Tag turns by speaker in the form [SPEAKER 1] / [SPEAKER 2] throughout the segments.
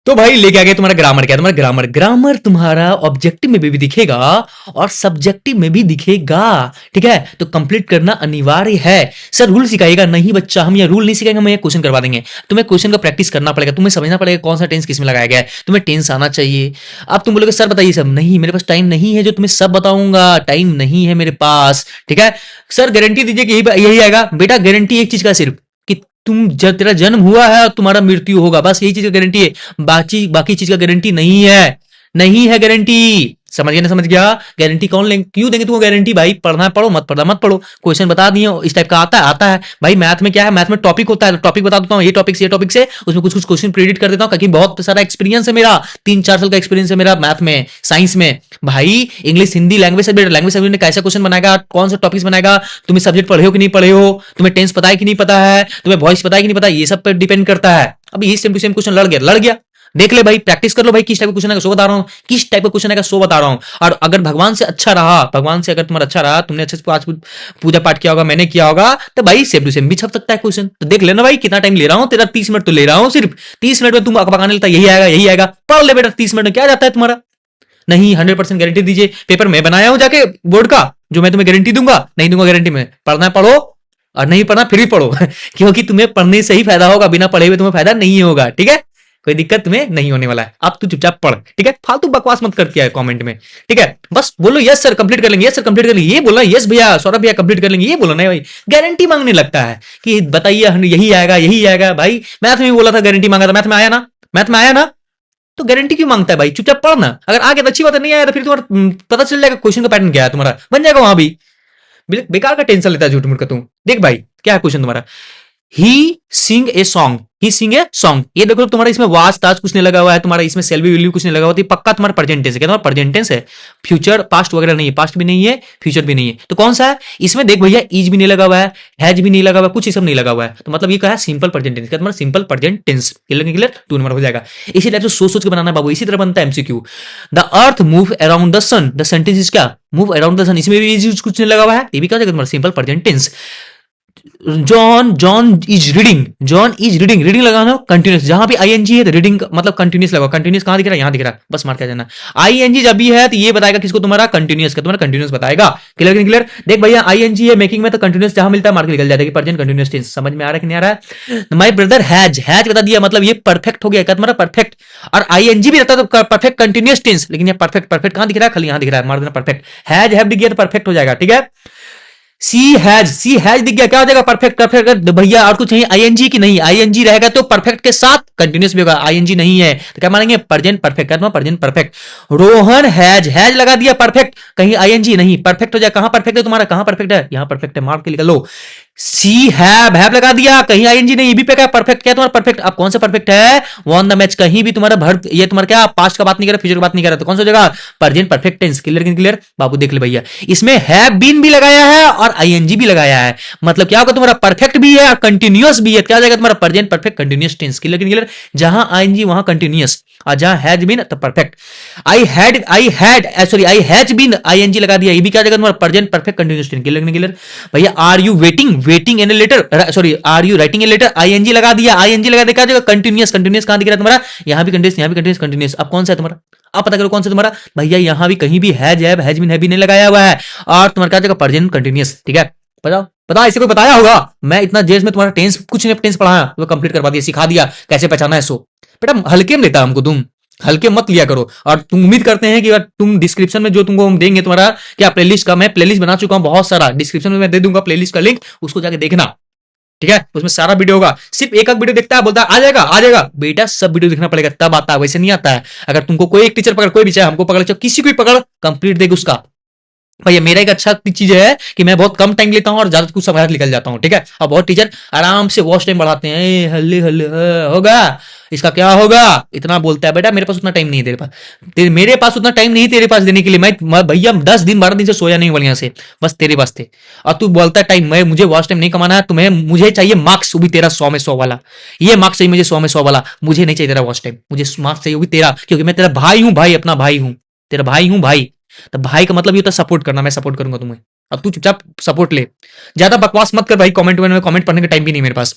[SPEAKER 1] तो भाई लेके आ गया तुम्हारा ग्रामर। क्या तुम्हारा ग्रामर? ग्रामर तुम्हारा ऑब्जेक्टिव में भी दिखेगा और सब्जेक्टिव में भी दिखेगा। ठीक है, तो कंप्लीट करना अनिवार्य है। सर रूल सिखाइएगा? नहीं बच्चा, हम ये रूल नहीं सिखाएंगे, हम ये क्वेश्चन करवा देंगे। तुम्हें क्वेश्चन का प्रैक्टिस करना पड़ेगा, तुम्हें समझना पड़ेगा कौन सा टेंस किस में लगाया गया है, तुम्हें टेंस आना चाहिए। अब तुम बोलोगे सर बताइए सब, नहीं मेरे पास टाइम नहीं है जो तुम्हें सब बताऊंगा, टाइम नहीं है मेरे पास। ठीक है, सर गारंटी दीजिए कि यही आएगा। बेटा गारंटी एक चीज का सिर्फ, कि तुम जब तेरा जन्म हुआ है और तुम्हारा मृत्यु होगा, बस यही चीज का गारंटी है। बाकी बाकी चीज का गारंटी नहीं है, नहीं है गारंटी। समझ गया ना? समझ गया? गारंटी कौन लेंगे, क्यों देंगे तुमको गारंटी? भाई पढ़ना है पढ़ो, मत पढ़ना मत पढ़ो। क्वेश्चन बता दिए इस टाइप का आता है, आता है भाई। मैथ में क्या है, मैथ में टॉपिक होता है, टॉपिक बता देता हूँ, ये टॉपिक से उसमें कुछ कुछ क्वेश्चन प्रेडिक्ट कर देता हूँ, क्योंकि बहुत सारा एक्सपीरियंस है मेरा, 3-4 साल का एक्सपीरियंस है मेरा मैथ में, साइंस में। भाई English Hindi language subject, language subject में कैसा क्वेश्चन बनाएगा, कौन सा टॉपिक्स बनाएगा, तुम्हें सब्जेक्ट पढ़े हो कि नहीं पढ़े हो, तुम्हें टेंस पता है कि नहीं पता है, तुम्हें वॉइस पता है कि नहीं पता, ये सब पर डिपेंड करता है। अब ये सेम टू सेम क्वेश्चन लड़ गया। देख ले भाई, प्रैक्टिस कर लो भाई, किस टाइप का क्वेश्चन है सो बता रहा हूँ, किस टाइप का क्वेश्चन है सो बता रहा हूँ। और अगर भगवान से अच्छा रहा, भगवान से अगर तुम्हारा अच्छा रहा, तुमने अच्छे से आज पूजा पाठ किया होगा, मैंने किया होगा, तो भाई सेम टू सेम भी छप सकता है क्वेश्चन। तो देख लेना भाई कितना टाइम ले रहा हूँ तेरा, 30 मिनट तो ले रहा हूँ सिर्फ। 30 मिनट में तुम पकाने लगता यही आएगा यही आएगा, पढ़ ले बेटा। 30 मिनट में क्या जाता है तुम्हारा? नहीं 100% गारंटी दीजिए, पेपर मैं बनाया हूं जाके बोर्ड का, जो मैं तुम्हें गारंटी दूंगा नहीं दूंगा गारंटी में। पढ़ना है पढ़ो, और नहीं पढ़ना फिर भी पढ़ो क्योंकि तुम्हें पढ़ने से ही फायदा होगा, बिना पढ़े हुए तुम्हें फायदा नहीं होगा। ठीक है, कोई दिक्कत तुम्हें नहीं होने वाला है। अब तू चुपचाप पढ़, ठीक है, फालतू बकवास मत कर किया है कमेंट में। ठीक है, बस बोलो यस सर कंप्लीट कर लेंगे, यस सर कंप्लीट कर लेंगे, ये बोलना यस भैया सौरभ भैया कंप्लीट कर लेंगे, ये बोलना है भाई। गारंटी मांगने लगता है कि बताइए यही आएगा यही आएगा। भाई मैथ में भी बोला था गारंटी मांगा था, मैथ में आया ना, मैथ में आया ना, तो गारंटी क्यों मांगता है भाई? चुपचाप पढ़ना, अगर आगे तो अच्छी बात है, नहीं आया तो फिर तुम्हारा पता चल जाएगा क्वेश्चन का पैटर्न क्या है, तुम्हारा बन जाएगा वहां भी। बेकार का टेंशन लेता है झूठ मूठ का तू। देख भाई क्या है क्वेश्चन तुम्हारा, ही सिंग a song, he Singh a song. ये देखो तुम्हारा इसमें वाज ताज कुछ नहीं लगा हुआ है, तुम्हारा इसमें सेल्वी वैल्यू कुछ नहीं लगा हुआ, तो पक्का तुम्हारा प्रेजेंट टेंस है। क्या तुम्हारा प्रेजेंट टेंस है? फ्यूचर पास्ट वगैरह नहीं है, पास्ट भी नहीं है फ्यूचर भी नहीं है, तो कौन सा है? इसमें देख भैया इज भी नहीं लगा हुआ है, हैज भी नहीं लगा हुआ है, कुछ सब नहीं लगा हुआ है, तो मतलब ये क्या है? Simple present tense. क्या तुम्हारा simple present tense? Clear 2 number हो जाएगा। इसी टाइप से सोच सोच के बनाना बाबू, इसी तरह बनता है MCQ. The earth move around the sun, the sentence is क्या? मूव अराउंड द सन, इसमें भी कुछ नहीं लगा हुआ है, ये भी क्या हो जाएगा तुम्हारा? Simple present tense. John is reading, John is reading, reading लगाना कंटिन्यूस, जहां भी आईएनजी है तो रीडिंग मतलब कंटिन्यूस लगा। कंटिन्यूस कहां दिख रहा है? यहां दिख रहा है, बस मार के जाना। आईएनजी जब भी है तो ये बताएगा किसको? तुम्हारा कंटिन्यूस का, तुम्हारा कंटिन्यूस बताएगा। Clear clear? देख भैया आईएनजी है मेकिंग में, तो कंटिन्यूस जहां मिलता है मार के निकल जाता है कि प्रेजेंट कंटिन्यूस टेंस। समझ में आ रहा है कि नहीं आ रहा है? माय ब्रदर हैज, हैज बता दिया, मतलब ये परफेक्ट हो गया। क्या तुम्हारा परफेक्ट? और आईएनजी भी रहता है तो परफेक्ट कंटिन्यूस टेंस, लेकिन ये परफेक्ट, परफेक्ट कहां दिख रहा है? खाली यहां दिख रहा है, मार देना परफेक्ट। हैज हैव दिख गया तो परफेक्ट हो जाएगा। ठीक है, सी हैज दिख गया, क्या हो जाएगा? परफेक्ट। परफेक्ट भैया और कुछ नहीं, आईएनजी की नहीं, आईएनजी रहेगा तो परफेक्ट के साथ कंटिन्यूस भी होगा, आईएनजी नहीं है तो क्या मानेंगे? Present perfect. क्या present perfect. Rohan has, has लगा दिया परफेक्ट, कहीं आईएनजी नहीं, परफेक्ट हो जाए। कहां परफेक्ट है तुम्हारा? कहां परफेक्ट है? यहां परफेक्ट है, मार के निकल लो। सी हैव लगा दिया, कहीं आईएनजी नहीं, ये भी पे क्या? परफेक्ट। क्या तुम्हारा परफेक्ट? अब कौन सा परफेक्ट है? वन द मैच, कहीं भी तुम्हारा भर, ये तुम्हारा क्या पास्ट का बात नहीं कर रहा, फ्यूचर का बात नहीं कर रहा, तो कौन सा जगह? Present perfect tense. Clear clear बाबू? देख ले भैया, इसमें हैव बीन भी लगाया है और आईएनजी भी लगाया है, मतलब क्या होगा? तुम्हारा परफेक्ट भी है और कंटिन्यूअस भी है, क्या हो जाएगा तुम्हारा? Present perfect continuous tense. Clear clear? जहां आईएनजी वहां कंटिन्यूअस, और जहां हैज बीन तो perfect. I has been, ING लगा दिया, ये भी क्या हो जाएगा तुम्हारा? Present perfect continuous tense. Clear clear भैया? Are you waiting in letter, are you writing a letter, ING लगा दिया, आईएनजी लगा दिया, क्या जगह? कंटिन्यूअस। कंटिन्यूअस कहां दिख रहा है तुम्हारा? यहां भी कंटिन्यूअस, यहां भी कंटिन्यूअस, कंटिन्यूअस। अब कौन सा है तुम्हारा? आप पता करो कौन सा तुम्हारा भैया। यहां भी कहीं भी हैज बीन नहीं लगाया हुआ है, और तुम्हारा क्या जगह? Present continuous. ठीक है, बताओ पता, इसे कोई बताया होगा? मैं इतना देर में तुम्हारा टेंस कुछ नहीं टेंस पढ़ाया, तो कंप्लीट करवा दिया, सिखा दिया कैसे पहचाना है। सो बेटा हल्के में लेता हमको, तुम हल्के मत लिया करो। और तुम उम्मीद करते हैं कि तुम डिस्क्रिप्शन में जो तुमको हम देंगे तुम्हारा क्या प्लेलिस्ट का, मैं प्लेलिस्ट बना चुका हूं बहुत सारा, डिस्क्रिप्शन में मैं दे दूंगा प्लेलिस्ट का लिंक, उसको जाके देखना। ठीक है, उसमें सारा वीडियो होगा। सिर्फ एक वीडियो देखता है बोलता है आ जाएगा बेटा, सब वीडियो देखना पड़ेगा तब आता है, वैसे नहीं आता है। अगर तुमको कोई एक टीचर पकड़, कोई भी चाहे हमको पकड़, चाहे किसी को भी पकड़, कंप्लीट देगा उसका। भैया मेरा एक अच्छा चीज है कि मैं बहुत कम टाइम लेता हूं और ज्यादा कुछ समझ निकल जाता हूं। ठीक है, और बहुत टीचर आराम से वॉच टाइम बढ़ाते हैं, हल्ले हल्ले होगा इसका क्या होगा, इतना बोलता है। बेटा मेरे पास उतना टाइम नहीं है तेरे पास, मेरे पास उतना टाइम नहीं तेरे पास देने के लिए। मैं भैया 10 दिन 12 दिन से सोया नहीं बढ़िया से, बस तेरे पास थे। और तू बोलता है टाइम, मैं मुझे वॉच टाइम नहीं कमाना है, तुम्हें मुझे चाहिए मार्क्स, वो भी तेरा 100 में 100 वाला। ये मार्क्स चाहिए मुझे 100 में 100 वाला, मुझे नहीं चाहिए तेरा वॉच टाइम, मुझे मार्क्स चाहिए वो भी तेरा, क्योंकि मैं तेरा भाई हूं भाई, अपना भाई हूं, तेरा भाई हूं भाई। तो भाई का मतलब ये होता है सपोर्ट करना, मैं सपोर्ट करूंगा तुम्हें। अब तू चुपचाप सपोर्ट ले, ज्यादा बकवास मत कर भाई। कमेंट में कमेंट पढ़ने का टाइम भी नहीं मेरे पास।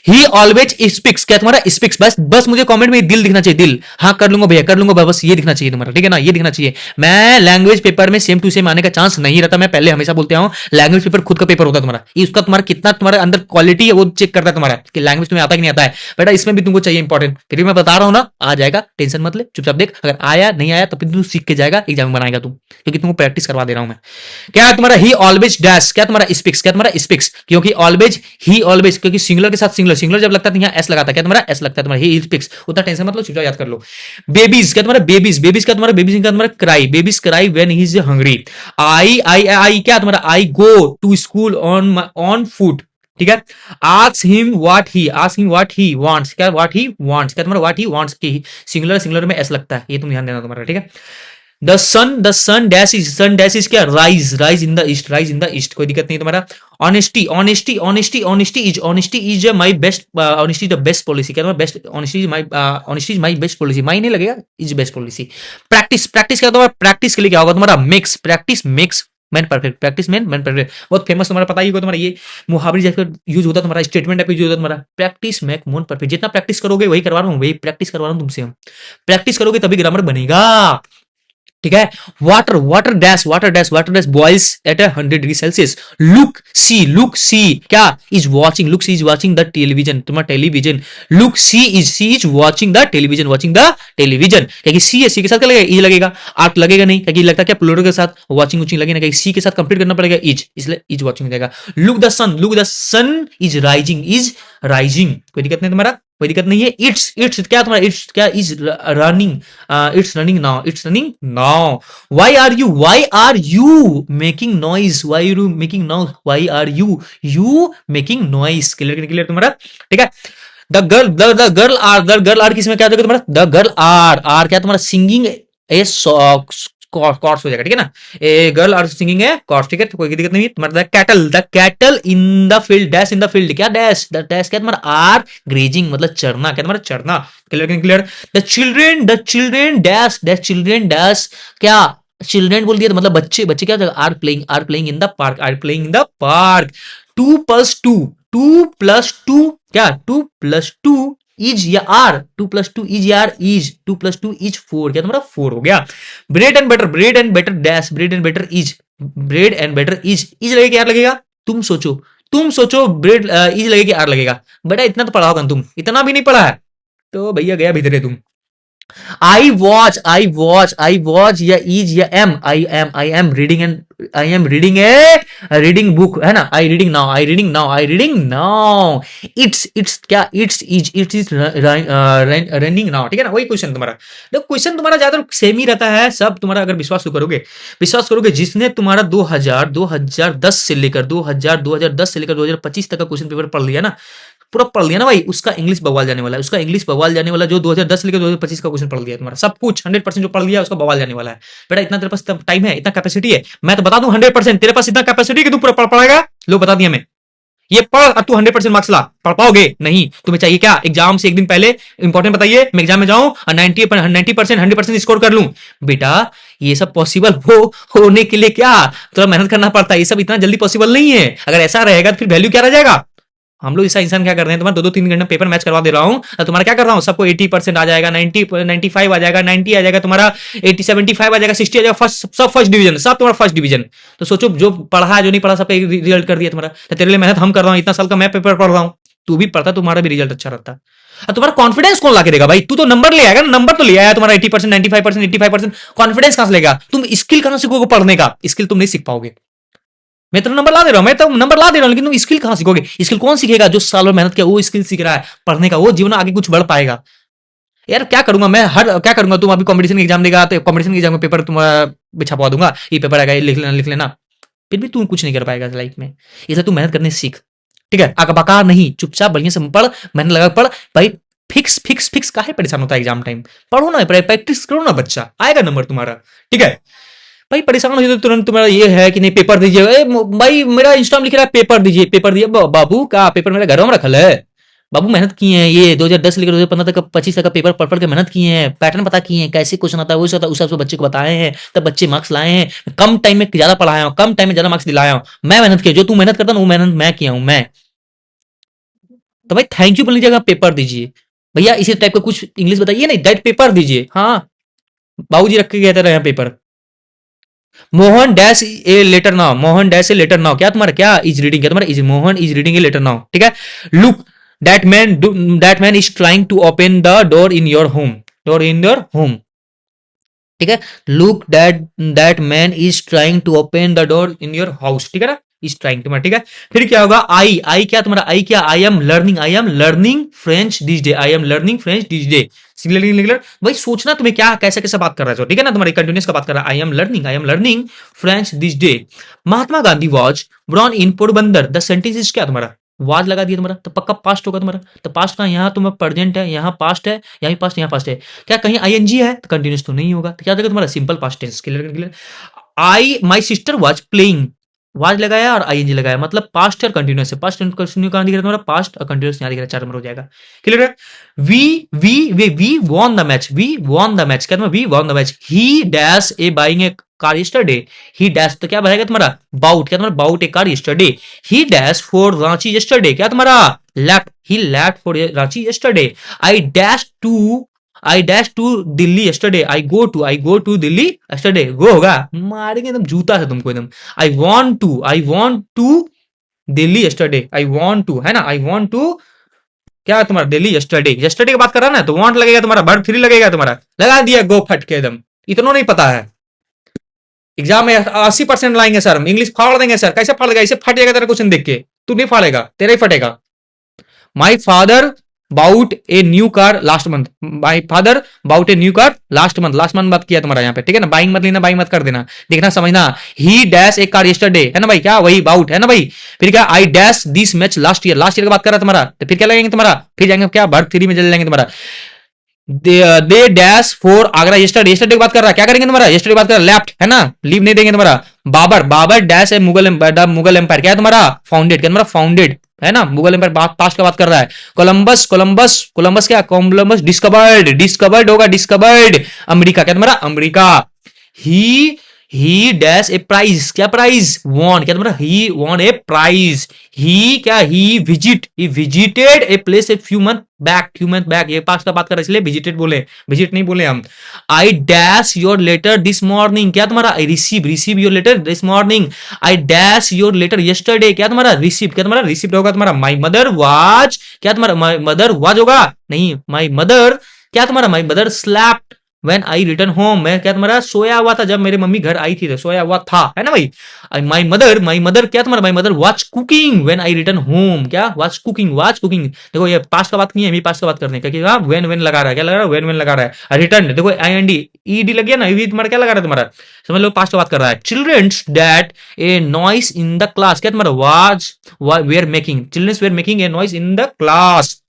[SPEAKER 1] ही ऑलवेज स्पीक्स, क्या तुम्हारा स्पीक्स, बस बस मुझे कमेंट में दिल दिखना चाहिए, दिल, हाँ कर लूंगा भैया कर लूंगा, बस ये दिखना चाहिए तुम्हारा, ठीक है ना, ये दिखना चाहिए। मैं लैंग्वेज पेपर में सेम टू सेम आने का चांस नहीं रहता, मैं पहले हमेशा बोलते हूँ, लैंग्वेज पेपर खुद का पेपर होता है तुम्हारा, ये उसका तुम्हारा कितना तुम्हारे अंदर क्वालिटी है वो चेक करता है तुम्हारा, कि लैंग्वेज तुम्हें आता है कि नहीं आता है। बेटा इसमें भी तुमको चाहिए इंपॉर्टेंट, फिर भी मैं बता रहा हूँ ना, आ जाएगा, टेंशन मत ले, चुपचाप देख, अगर आया नहीं आया तो फिर तू सीख के जाएगा, एग्जाम में बनाएगा तू, क्योंकि तुमको प्रैक्टिस करवा दे रहा हूं मैं। क्या है तुम्हारा, ही ऑलवेज डैश, क्या तुम्हारा स्पीक्स, क्या तुम्हारा स्पीक्स, क्योंकि ऑलवेज ही ऑलवेज, क्योंकि सिंगुलर के साथ सिंगुलर, सिंगुलर जब लगता है तो यहाँ एस लगाता है, क्या तुम्हारा एस लगता है, तुम्हारा ही स्पीक्स, उतना टेंशन मतलब चुपचाप याद कर लो। बेबीज, क्या तुम्हारा बेबीज, बेबीज क्या तुम्हारा बेबीज, क्या तुम्हारा cry, babies cry when he is hungry. I क्या तुम्हारा, I go to school on foot, ठीक है। Ask him what he wants, क्या व्हाट ही वांट्स, क्या तुम्हारा व्हाट ही वांट्स की सिंगुलर, सिंगुलर में एस लगता है, ये तुम ध्यान देना तुम्हारा, ठीक है। द सन डैश इज क्या, rise in the east, rise in the east, कोई दिक्कत नहीं तुम्हारा। Honesty is my best, honesty the best policy, क्या तुम्हारा best, honesty is my best policy, my नहीं लगेगा, is best policy. Practice, practice क्या तुम्हारा, प्रैक्टिस के लिए क्या होगा तुम्हारा, makes, practice makes man perfect, practice man perfect, बहुत फेमस तुम्हारा पता ही होगा तुम्हारा, ये मुहावरे जैसे यूज होता है तुम्हारा, स्टेटमेंट टाइप यूज होता है तुम्हारा, प्रैक्टिस मेक मोन परफेक्ट, जितना प्रैक्टिस करोगे वही करवा रहा हूँ, वही प्रैक्टिस करवा रहा हूँ तुमसे, हम प्रैक्टिस करोगे तभी ग्रामर बनेगा, ठीक है। Water dash boils at 100 degree Celsius. Look she क्या is watching, look she is watching the television, तुम्हारा television, look she is watching the television, watching the television, क्या सी है, सी के साथ क्या लगेगा, इज लगेगा, आर्ट लगेगा नहीं, क्या लगता है क्या प्लूरल के साथ वॉचिंग उचिंग लगेगा, क्या सी के साथ कंप्लीट करना पड़ेगा इज, इसलिए इज वॉचिंग जाएगा। Look the sun is rising, कोई दिक्कत नहीं तुम्हारा, कोई दिक्कत नहीं है। इट्स क्या तुम्हारा, इट्स क्या is running, it's running now. Why are you making noise, why are you making noise, clear तुम्हारा, ठीक है। द गर्ल आर किसमें क्या हो जाएगा तुम्हारा, द गर्ल आर क्या तुम्हारा, सिंगिंग ए कॉर्ड्स हो जाएगा, ठीक है ना, ए गर्ल आर सिंगिंग है कॉर्ड्स, ठीक है, तो कोई दिक्कत नहीं है तुम्हारा। The cattle in the field, dash in the field, क्या डैश, द डैश क्या तुम्हारा, आर ग्रेजिंग मतलब चरना, क्या तुम्हारा चरना, क्लियर। द चिल्ड्रेन डैश क्या, चिल्ड्रेन बोल दिया तो मतलब बच्चे, बच्चे क्या are playing in the park. 2+2 क्या, 2+2 इज या आर, 2+2 इज या आर, इज 2+2 इज 4, क्या तुम्हारा 4 हो गया। Bread and butter dash, bread and butter is लगेगा, यार लगेगा, तुम सोचो ब्रेड इज लगेगा, आर लगेगा, बेटा इतना तो पढ़ा होगा तुम, इतना भी नहीं पढ़ा है तो भैया गया भीतरे तुम। I watch या is या am, I am reading a reading book है ना, I reading now, it's क्या, it is running now, ठीक है ना, वही क्वेश्चन तुम्हारा। देखो क्वेश्चन तुम्हारा ज्यादा सेम ही रहता है सब तुम्हारा, अगर विश्वास करोगे जिसने तुम्हारा 2010 से लेकर 2025 तक का क्वेश्चन पेपर पढ़ लिया ना, पूरा पढ़ लिया ना भाई, उसका इंग्लिश बवाल जाने वाला है, जो 2010 से लेकर 2025 का क्वेश्चन पढ़ लिया तुम्हारा, सब कुछ 100% जो पढ़ लिया उसका बवाल जाने वाला है। बेटा इतना तेरे पास टाइम है, इतना कैपेसिटी है, मैं तो बता दूं 100% तेरे पास इतना कैपेसिटी है कि तू पूरा पढ़ पाएगा, लो बता दिया मैं, ये पढ़, तू 100% मार्क्स ला, पढ़ पाओगे नहीं, तुम्हें चाहिए क्या, एग्जाम से एक दिन पहले इंपॉर्टेंट बताइए, मैं एग्जाम में जाऊं और 90% 100% स्कोर कर लूं। बेटा ये सब पॉसिबल होने के लिए क्या थोड़ा मेहनत करना पड़ता है, ये सब इतना जल्दी पॉसिबल नहीं है, अगर ऐसा रहेगा तो फिर वैल्यू क्या रह जाएगा। हम लोग ऐसा इंसान क्या कर रहे हैं, तुम्हारा 2-3 घंटे पेपर मैच करवा दे रहा हूं, तुम्हारा क्या कर रहा हूं, सबको 80% आ जाएगा, 95 आ जाएगा, 90 आ जाएगा, तुम्हारा 75 आ जाएगा, 60 आ जाएगा, सब फर्स्ट डिवीजन, सब तुम्हारा फर्स्ट डिवीजन। तो सोचो जो पढ़ा है जो नहीं पढ़ा सबका रिजल्ट कर दिया तुम्हारा, तो तेरे लिए मेहनत हम कर रहा हूं, इतना साल का मैं पेपर पढ़ रहा हूं, तू भी पढ़ता तुम्हारा भी रिजल्ट अच्छा रहता। तुम्हारा कॉन्फिडेंस कौन ला के देगा भाई, तू तो नंबर ले आएगा ना, नंबर तो ले आया तुम्हारा 80%, 95%, 85%, कॉन्फिडेंस कहां से लेगा, तुम स्किल कहां सीखोगे पढ़ने का, स्किल तुम नहीं सीख पाओगे। मैं तो नंबर ला दे रहा हूं, लेकिन तुम स्किल कहां सीखोगे, स्किल कौन सीखेगा, जो साल भर मेहनत किया वो स्किल सीख रहा है पढ़ने का, वो जीवन आगे कुछ बढ़ पाएगा। यार क्या करूंगा मैं, क्या करूंगा, तुम अभी कंपटीशन एग्जाम देगा तो कंपटीशन एग्जाम में पेपर तुम्हारा छपवा दूंगा, ये पेपर आएगा लिख लेना, फिर भी तू कुछ नहीं कर पाएगा लाइफ में, इसलिए तू मेहनत करने सीख, ठीक है, अकबका नहीं, चुपचाप बढ़िया से पढ़, मेहनत लगा पढ़ भाई, फिक्स काहे परेशान होता है एग्जाम टाइम, पढ़ो ना, प्रैक्टिस करो ना, बच्चा आएगा नंबर तुम्हारा, ठीक है भाई। परेशान हो तो तुरंत तुम्हारा ये है कि नहीं पेपर दीजिए, भाई मेरा इंस्टा में लिख रहा है पेपर दीजिए, बाबू का पेपर मेरे घर में रखल है, बाबू मेहनत किए हैं, ये 2010 लेकर 2015 तक 25 तक का पेपर पढ़ पढ़ के मेहनत किए हैं, पैटर्न पता किए हैं, कैसे क्वेश्चन आता है वो सब उस हिसाब से बच्चे को बताए हैं, तब बच्चे मार्क्स लाए हैं। कम टाइम में ज्यादा पढ़ाया हूँ, कम टाइम में ज्यादा मार्क्स दिलाया हूँ। मैं मेहनत किया, जो तू मेहनत करता ना वो मेहनत मैं किया हूँ मैं। तो भाई थैंक यू बोलने की जगह पेपर दीजिए। भैया इसी टाइप का कुछ इंग्लिश बताइए, नहीं डायरेक्ट पेपर दीजिए। हाँ, बाबूजी रख के गए थे रहे paper. Mohan dash a letter now, Mohan dash a letter now, क्या तुम्हारा क्या इज रीडिंग, क्या तुम्हारा is Mohan is reading a letter now, ठीक है। Look that man, that man is trying to open the door in your home, door in your home, ठीक है। Look that man is trying to open the door in your house, ठीक है ना, is trying तुम्हारा, ठीक है। फिर क्या होगा, आई क्या तुम्हारा, आई क्या, आई am learning French this day, I am learning French this day. Similarly भाई सोचना तुम्हें क्या कैसे कैसे बात कर रहे हो, ठीक है ना, तुम्हारी कंटिन्यूस का बात कर रहा है। I am learning French this day. Mahatma Gandhi was born in Porbandar, the sentence is क्या तुम्हारा, वाज लगा दिया तुम्हारा, तो पक्का पास्ट होगा तुम्हारा। तो पास्ट का यहाँ तुम्हारा प्रेजेंट है, यहाँ पास्ट है, यहाँ पास्ट, यहाँ पास्ट है। क्या कहीं आईएनजी है तो कंटिन्यूस तो नहीं होगा, तो क्या देगा तुम्हारा simple past tense. Clear clear. I my sister was playing, was लगाया और आईएनजी लगाया, मतलब पास्ट और कंटिन्यूस है। पास्ट कंटिन्यू कहां दिख रहा है तुम्हारा, पास्ट और कंटिन्यूस यहां दिख रहा है, 4 नंबर हो जाएगा। क्लियर है। We won the match, we won the match, क्या तुम्हारा we won the match. He dash a buying a car yesterday, he dash तो क्या बनेगा तुम्हारा बाउट, क्या तुम्हारा bought a car yesterday. He dash for Ranchi yesterday, क्या तुम्हारा left, he left for Ranchi yesterday. I dash to Delhi yesterday, I go to Delhi yesterday, go होगा मारेंगे एकदम जूता से तुमको एकदम। आई went to Delhi yesterday, I went to है ना, आई वॉन्ट टू क्या तुम्हारा दिल्ली यस्टरडे, यस्टरडे की बात कर रहा है ना, तो वॉन्ट लगेगा तुम्हारा, वर्ब 3 लगेगा तुम्हारा, लगा दिया गो फट के एकदम। इतना नहीं पता है, एग्जाम में 80% लाएंगे सर, इंग्लिश फाड़ देंगे सर, कैसे फाड़ देगा, इसे फट जाएगा तेरा क्वेश्चन देख के, तू नहीं फाड़ेगा, तेरा ही फटेगा। My father bought a new car last month, my father bought a new car last month, last month बात किया तुम्हारा यहाँ पे, ठीक है ना, बाइंग मत लेना, बाइंग मत कर देना, देखना समझना। ही डैश ए कार यस्टरडे, है ना भाई, क्या वही बाउट है ना भाई। फिर क्या, I dash this match last year, last year की बात कर रहा है तुम्हारा, तो फिर क्या लगेंगे तुम्हारा, फिर जाएंगे क्या वर्ब 3 में चले जाएंगे तुम्हारा। They dash for Agra yesterday, yesterday की बात कर रहा है, क्या करेंगे तुम्हारा, यस्टरडे बात कर रहा है, लेफ्ट है ना, लीव नहीं देंगे तुम्हारा। बाबर डैश है मुगल एम्पायर, क्या है तुम्हारा फाउंडेड, क्या तुम्हारा फाउंडेड है ना, मुगल एम्पायर पास्ट का बात कर रहा है। कोलंबस क्या, कोलंबस डिस्कवर्ड होगा, डिस्कवर्ड अमेरिका, क्या तुम्हारा America. He he dash a prize, क्या प्राइज वॉन, क्या तुम्हारा he won a prize. He क्या, he visited a place a few month back, ये पास्ट का बात कर रहे इसलिए विजिटेड बोले, विजिट नहीं बोले हम। I dash your letter this morning, क्या तुम्हारा I receive your letter this morning. I dash your letter yesterday, क्या तुम्हारा रिसीव, क्या तुम्हारा रिसीव होगा तुम्हारा। माई मदर वाज, क्या तुम्हारा माई मदर वाज होगा नहीं, माई मदर क्या तुम्हारा, my mother slapped when I return home, मैं क्या तुम्हारा सोया हुआ था जब मेरी मम्मी घर आई थी, तो सोया हुआ था, है ना भाई। माई मदर क्या तुम्हारा, my mother watch cooking when I return home, क्या वाच कुकिंग, देखो ये पास्ट का बात नहीं है, अभी पास्ट का बात करने का, क्योंकि व्हेन लगा रहा है, क्या लगा रहा है, व्हेन लगा रहा है। रिटर्न देखो आईएनडी ईडी लग गया ना, ये तुम्हारा क्या लगा रहा है तुम्हारा, समझ लो पास्ट का बात कर रहा है। Childrens that a noise in the class, क्या तुम्हारा was were making, childrens were making a noise in the class.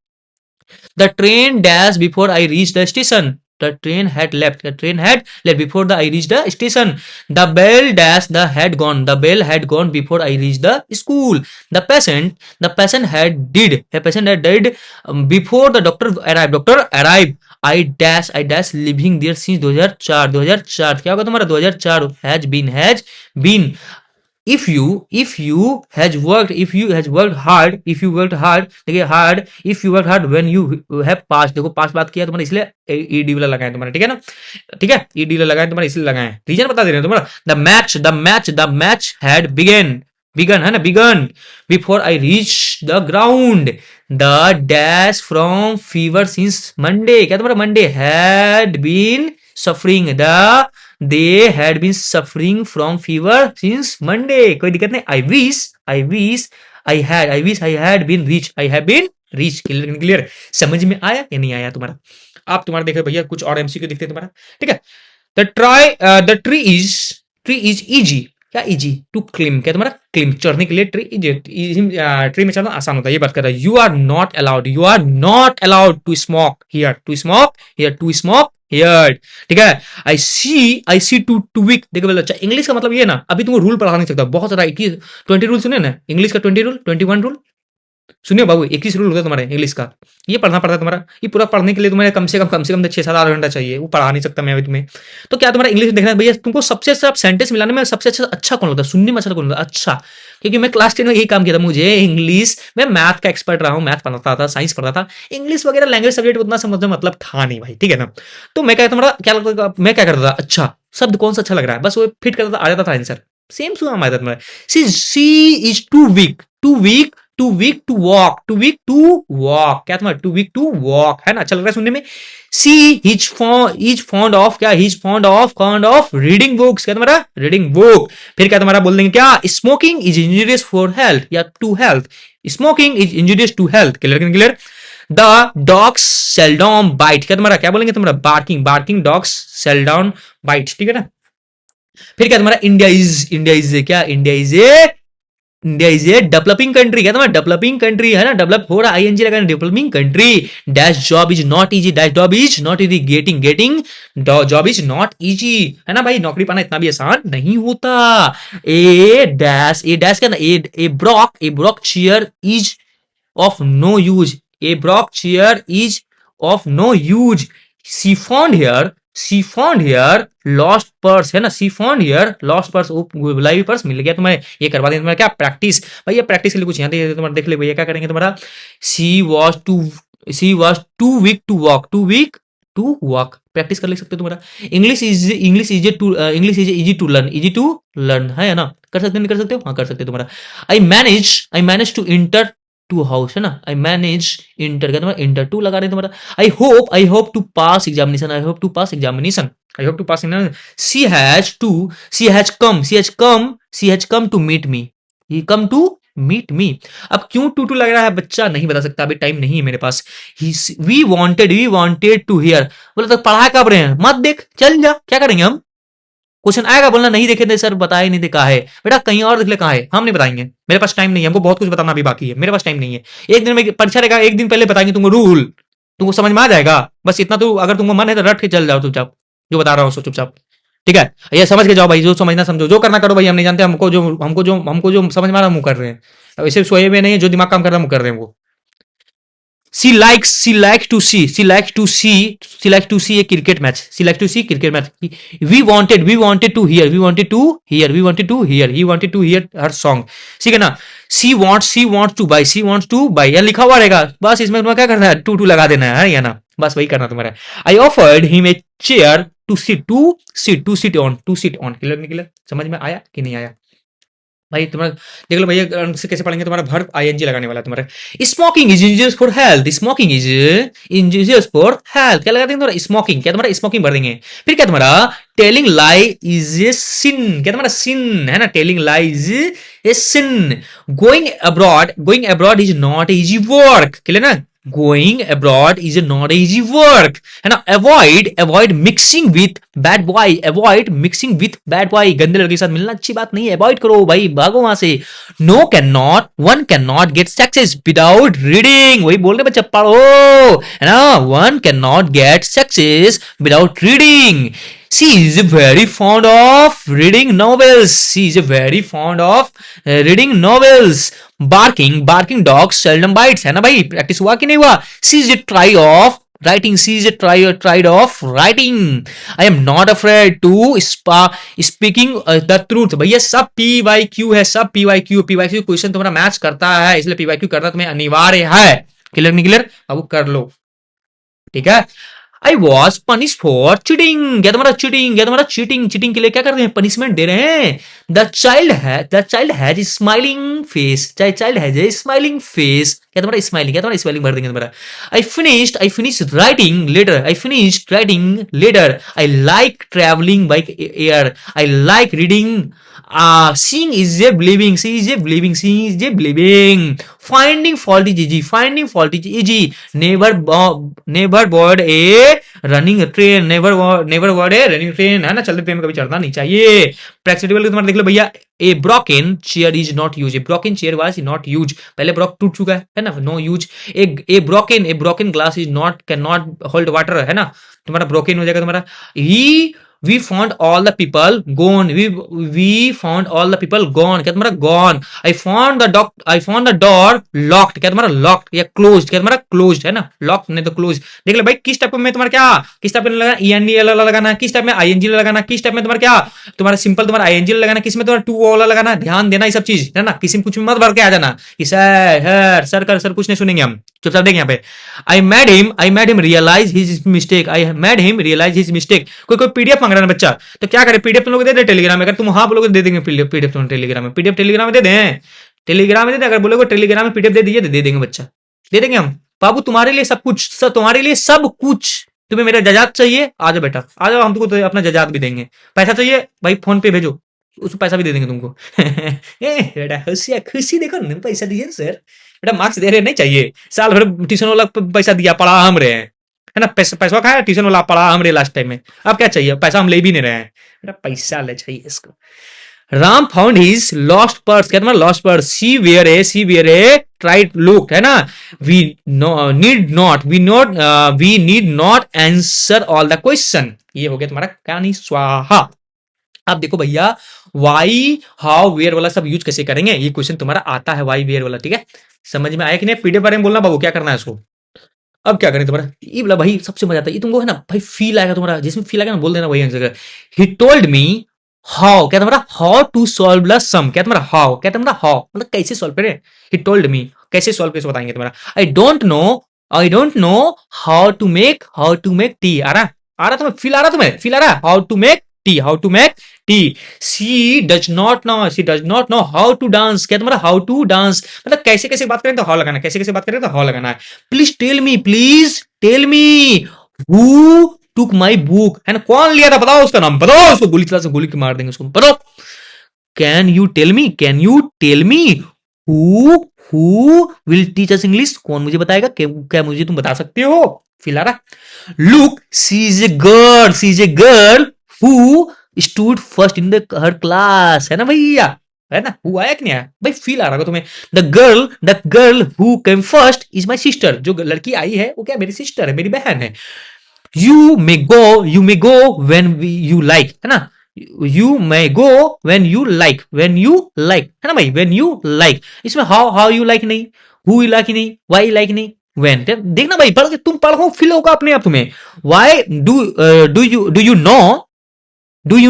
[SPEAKER 1] The train dashed before I reached the station. The train had left. The train had left before I reached the station. The bell dashed. The had gone. The bell had gone before I reached the school. The patient had did. The patient had died before the doctor arrived. Doctor arrived. I dash living there since 2004. 2004 क्या होगा तुम्हारा 2004 has been if you has worked hard, देखिए hard, if you worked hard when you have passed, देखो पास बात किया तुम्हारा इसलिए ED वाला लगाए तुम्हारा, ठीक है ना, ठीक है, ईडी वाला लगाए तुम्हारा इसलिए लगाए, रीजन बता दे रहे हैं तुम्हारा। द मैच हैड बिगन है ना, begun before I reach the ground. The dash from fever since Monday, क्या तुम्हारा Monday had been suffering, they had been suffering from fever since Monday, कोई दिक्कत नहीं। I had been rich, clear, समझ में आया या नहीं आया तुम्हारा। आप तुम्हारा देखो भैया कुछ और एमसीक्यू दिखते हैं तुम्हारा, ठीक है। द ट्री इज इजी, क्या इजी टू क्लिम, क्या तुम्हारा क्लिम, चढ़ने के लिए ट्री में चढ़ना आसान होता है, ये बात कर रहा है। You are not allowed to smoke here, ठीक है। आई सी टू वीक, देखो अच्छा इंग्लिश का मतलब ये ना, अभी तुमको रूल पढ़ा नहीं सकता, बहुत सारा 20 रूल सुने ना इंग्लिश का, 20 रूल 21 रूल सुनिए बाबू, एक ही रूल होता है तुम्हारे इंग्लिश का, ये पढ़ना पड़ता है तुम्हारा, ये पूरा पढ़ने के लिए तुम्हें कम से कम 6 7 8 घंटा चाहिए, वो पढ़ा नहीं सकता मैं अभी तुम्हें। तो क्या तुम्हारा इंग्लिश देखना है भैया, तुमको सबसे अच्छा सेंटेंस मिलाने में सबसे अच्छा कौन होता है, सुनने में अच्छा कौन होता है, अच्छा। क्योंकि मैं क्लास 10 में यही काम किया था, मुझे इंग्लिश मैं मैथ का एक्सपर्ट रहा हूँ, मैथ पढ़ता था, साइंस पढ़ता था, इंग्लिश वगैरह लैंग्वेज सब्जेक्ट उतना समझ में मतलब था नहीं भाई, ठीक है ना। तो मैं क्या तुम्हारा क्या लगता था, मैं क्या करता था, अच्छा शब्द कौन सा अच्छा लग रहा है, बस वो फिट करता था, आ जाता था आंसर। सेम सुना हमारे तुम्हारा, she is too weak to walk, क्या तुम्हारा टू वीक टू वॉक है ना, अच्छा लग रहा है सुनने में। सी इज फॉन्ड ऑफ, क्या is fond of reading books, क्या तुम्हारा रीडिंग बुक। फिर क्या तुम्हारा बोल देंगे क्या, smoking is injurious for health या to health, smoking is injurious to health, clear clear. The dogs seldom bite, क्या तुम्हारा क्या बोलेंगे तुम्हारा, बार्किंग डॉग्स सेल्डम बाइट, ठीक है ना। फिर क्या तुम्हारा, India is a developing country, क्या तुम्हारा डेवलपिंग कंट्री है ना, डेवलप हो रहा, आईएनजी लगा, developing country. Dash job is not easy, dash job is not easy, getting job is not easy, है ना भाई, नौकरी पाना इतना भी आसान नहीं होता। ए डैश क्या ना, a broke chair is of no use, a broke chair is of no use. She found her lost purse, है ना, she found her lost purse, गुलाबी पर्स मिल गया तुम्हें, ये करवा देंगे तुम्हारा क्या, प्रैक्टिस। भाई ये प्रैक्टिस के लिए कुछ यहाँ तुम्हारा देख ले भैया, क्या करेंगे तुम्हारा, she was too she was too weak to walk, practice कर ले सकते हो तुम्हारा। English is easy to learn, है ना, कर सकते हो नहीं कर सकते हो, हाँ कर सकते हो तुम्हारा। I manage to enter to house, है ना, आई मैनेज इंटर, क्या तुम्हारा इंटर टू लगा रहे हैं तुम्हारा। I hope to pass examination, I hope to pass examination. She has come to meet me, he come to meet me. अब क्यों टू लग रहा है बच्चा नहीं बता सकता, अभी टाइम नहीं है मेरे पास। वी वांटेड टू हियर, बोले तो पढ़ा कब रहे हैं, मत देख चल जा, क्या करेंगे हम, क्वेश्चन आएगा बोलना नहीं देखे थे सर, बताए नहीं थे, कहा है बेटा कहीं और देख ले, कहा है, हम नहीं बताएंगे, मेरे पास टाइम नहीं है, हमको बहुत कुछ बताना अभी बाकी है, मेरे पास टाइम नहीं है। एक दिन में परीक्षा रहेगा, एक दिन पहले बताएंगे तुमको रूल, तुमको समझ में आ जाएगा, बस इतना तो अगर तुमको मन है तो रट के चल जाओ चुपचाप, जो बता रहा हूँ सो चुपचाप, ठीक है, ये समझ के जाओ भाई, जो समझना समझो, जो करना करो भाई, हम नहीं जानते, हमको जो समझ में आ रहा है हम कर रहे हैं, वैसे सोए में नहीं है, जो दिमाग काम कर रहा है हम कर रहे हैं वो। She likes to see a cricket match. She likes to see cricket match. He wanted to hear her song. ठीक है ना। She wants to buy. यहाँ लिखा हुआ रहेगा, बस इसमें तुम्हें क्या करना है, टू लगा देना है या ना, बस वही करना तुम्हारा। I offered him a chair to sit on. Clear नहीं क्लियर, समझ में आया कि नहीं आया भाई तुम्हारा। देख लो भैया से कैसे पढ़ेंगे, तुम्हारा वर्ब आईएनजी लगाने वाला है तुम्हारा। Smoking is injurious for health, क्या लगा देंगे तुम्हारा, स्मोकिंग, क्या तुम्हारा स्मोकिंग भर देंगे। फिर क्या तुम्हारा, टेलिंग लाई इज ए सिन, क्या तुम्हारा सिन है ना, telling lie is a sin. Going abroad is not easy work, clear ना, going abroad is not easy work, है ना। Avoid mixing with bad boy, गंदे लड़के के साथ मिलना अच्छी बात नहीं है, अवॉइड करो भाई, भागो वहां से। One can not get success without reading, वही बोल रहे बच्चा, पढ़ो, है ना, one can not get success without reading. She is very fond of reading novels. Barking dogs seldom bites, है ना भाई, प्रैक्टिस हुआ कि नहीं हुआ। She is a try of writing. I am not afraid to speaking the truth. भैया सब PYQ है, सब PYQ क्वेश्चन तुम्हारा मैच करता है, इसलिए PYQ करना तुम्हें अनिवार्य है, क्लियर नहीं क्लियर, अब कर लो, ठीक है। I was punish for cheating, क्या तुम्हारा चीटिंग के लिए क्या कर रहे हैं, पनिशमेंट दे रहे हैं। The child has smiling face, smiling face, क्या तुम्हारा स्माइलिंग भर देंगे तुम्हारा। I finished writing letter, I like travelling by air, I like reading, seeing is a believing, finding fault is easy, never board a running train, है ना, चलते train में कभी चढ़ना नहीं चाहिए। प्रैक्टिकल तुम्हारा देख लो भैया, a broken chair is not use, a broken chair was not use, पहले ब्रोक टूट चुका है ना, no use. A broken glass is can not hold water, है ना, तुम्हारा ब्रोकन हो जाएगा तुम्हारा। He we found all the people gone, we found all the people gone, क्या तुम्हारा gone. I found the door locked, क्या तुम्हारा लॉक्ड, या क्लोज्ड, क्या तुम्हारा क्लोज्ड है ना, लॉक नहीं तो क्लोज। देख लो भाई किस टाइप में तुम्हारा क्या, किस टाइप में लगाना, ईएनडी लगाना, किस टाइप में आईएनजी लगाना, किस टाइप में तुम्हारा क्या, तुम्हारा सिंपल तुम्हारा आईएनजी लगाना, किस में तुम्हारा टू वाला लगाना, ध्यान देना ये सब चीज है ना, किसी में कुछ में मत भर के आ जाना कि सर कुछ नहीं सुनेंगे हम, चुपचाप देखें यहाँ पे। I made him realise his mistake, I made him realise his mistake. कोई पीडीएफ मांग रहा है बच्चा, तो क्या करे, पीडीएफ तुम लोग दे दे टेलीग्राम में, अगर तुम हाँ बोलोगे दे देंगे पीडीएफ तुम टेलीग्राम में, पीडीएफ टेलीग्राम में दे दें, टेलीग्राम में दे दें, अगर बोलोगे टेलीग्राम में पीडीएफ दे दीजिए, दे देंगे बच्चा, दे देंगे हम। बाबू तुम्हारे लिए सब कुछ, तुम्हारे लिए सब कुछ। तुम्हें मेरा जजात चाहिए, आ जाओ बेटा, आ जाओ, हम तुमको तो अपना जजात भी देंगे। पैसा चाहिए भाई, फोन पे भेजो, उसको पैसा भी दे देंगे तुमको। बेटा खुशी देखो ना, पैसा दीजिए सर, बेटा मार्क्स दे रहे नहीं चाहिए, साल भर ट्यूशन वाला पैसा दिया, पढ़ा हम रहे हैं, है ना, पैसा खाया ट्यूशन वाला, पढ़ा हम रहे लास्ट टाइम में, अब क्या चाहिए, पैसा हम ले भी नहीं रहे हैं, बेटा पैसा ले चाहिए इसको। Ram found his lost purse, क्या तुम्हारा lost purse, she wore a tired look, है ना, we need not answer all the question. ये हो गया तुम्हारा कहानी स्वाहा। अब देखो भैया वाई हाउ वेयर वाला सब यूज कैसे करेंगे, ये क्वेश्चन तुम्हारा आता है वाई वेयर वाला, ठीक है, समझ में आया कि नहीं। पीडीएफ बारे में बोलना बाबू, क्या करना है इसको। अब क्या करें तुम्हारा, ये बोला भाई सबसे मजा आता है, ये तुमको है ना भाई फील आएगा तुम्हारा, जिसमें फील आएगा ना बोल देना वही answer. He told me how, क्या तुम्हारा हाउ टू सॉल्व द सम, क्या तुम्हारा हाउ, क्या तुम्हारा हाउ मतलब कैसे सॉल्व करें। ही टोल्ड मी कैसे सॉल्व कैसे बताएंगे तुम्हारा। I don't know how to make tea, आ रहा तुम्हें फील, आ रहा तुम्हें फील आ रहा, how to make tea. She does not know how to dance, क्या तुम्हारा हाउ टू डांस मतलब कैसे कैसे बात करें तो हाउ लगाना, कैसे कैसे बात करें तो हाउ लगाना है। Please tell me who took my book, है ना, कौन लिया था बताओ, उसका नाम बताओ, उसको गोली चला से गोली की मार देंगे उसको, बताओ। Can you tell me who will teach us English, कौन मुझे बताएगा, क्या मुझे तुम बता सकते हो। फिलहाल look she is a girl who stood first in her class, है ना भैया, है ना, हु आया कि नहीं आया भाई, फील आ रहा होगा तुम्हें। The girl who came first is my sister, जो लड़की आई है वो क्या मेरी सिस्टर है, मेरी बहन है। You may go when you like, है ना, you may go when you like, है ना भाई, व्हेन यू लाइक, इसमें हाउ यू लाइक नहीं, हु यू लाइक नहीं, वाई लाइक नहीं, व्हेन। देखना भाई पढ़ के तुम पढ़ो फील होगा अपने आप तुम्हें। Why do you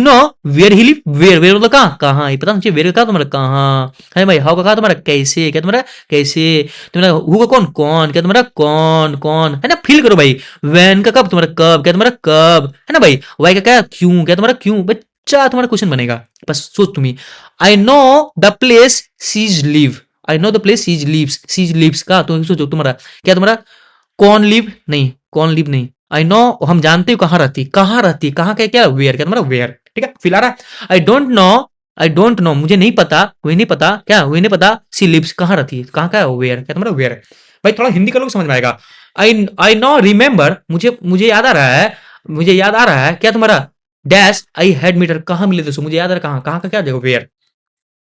[SPEAKER 1] know where he live, where मतलब कहाँ ये पता मुझे, वेयर का तुम्हारा कहाँ है भाई, हाउ का कहा तुम्हारा कैसे, क्या तुम्हारा कैसे, तुम्हारा हु का कौन, क्या तुम्हारा कौन है ना, फील करो भाई। वैन का कब तुम्हारा कब, क्या तुम्हारा कब, है ना भाई। वाई का क्या क्यों, क्या तुम्हारा क्यों, बच्चा तुम्हारा क्वेश्चन बनेगा, बस सोच तुम्हें। I know the place she's live, she's lives का, तो सोचो तुम्हारा क्या, तुम्हारा कौन लिव नहीं, आई नो हम जानते हो कहाँ रहती, कहाँ का क्या वेयर, क्या तुम्हारा वेयर, ठीक है। फिलहाल आई डोंट नो मुझे नहीं पता, वही नहीं पता सी लिव्स कहाँ रहती है, कहाँ का वेयर, क्या तुम्हारा वेयर। भाई थोड़ा हिंदी का लोग समझ में आएगा। आई नो रिमेंबर मुझे याद आ रहा है, क्या तुम्हारा डैश आई हैड मीटर, कहाँ मिले थे, मुझे याद आ रहा है, कहाँ का क्या देखो where.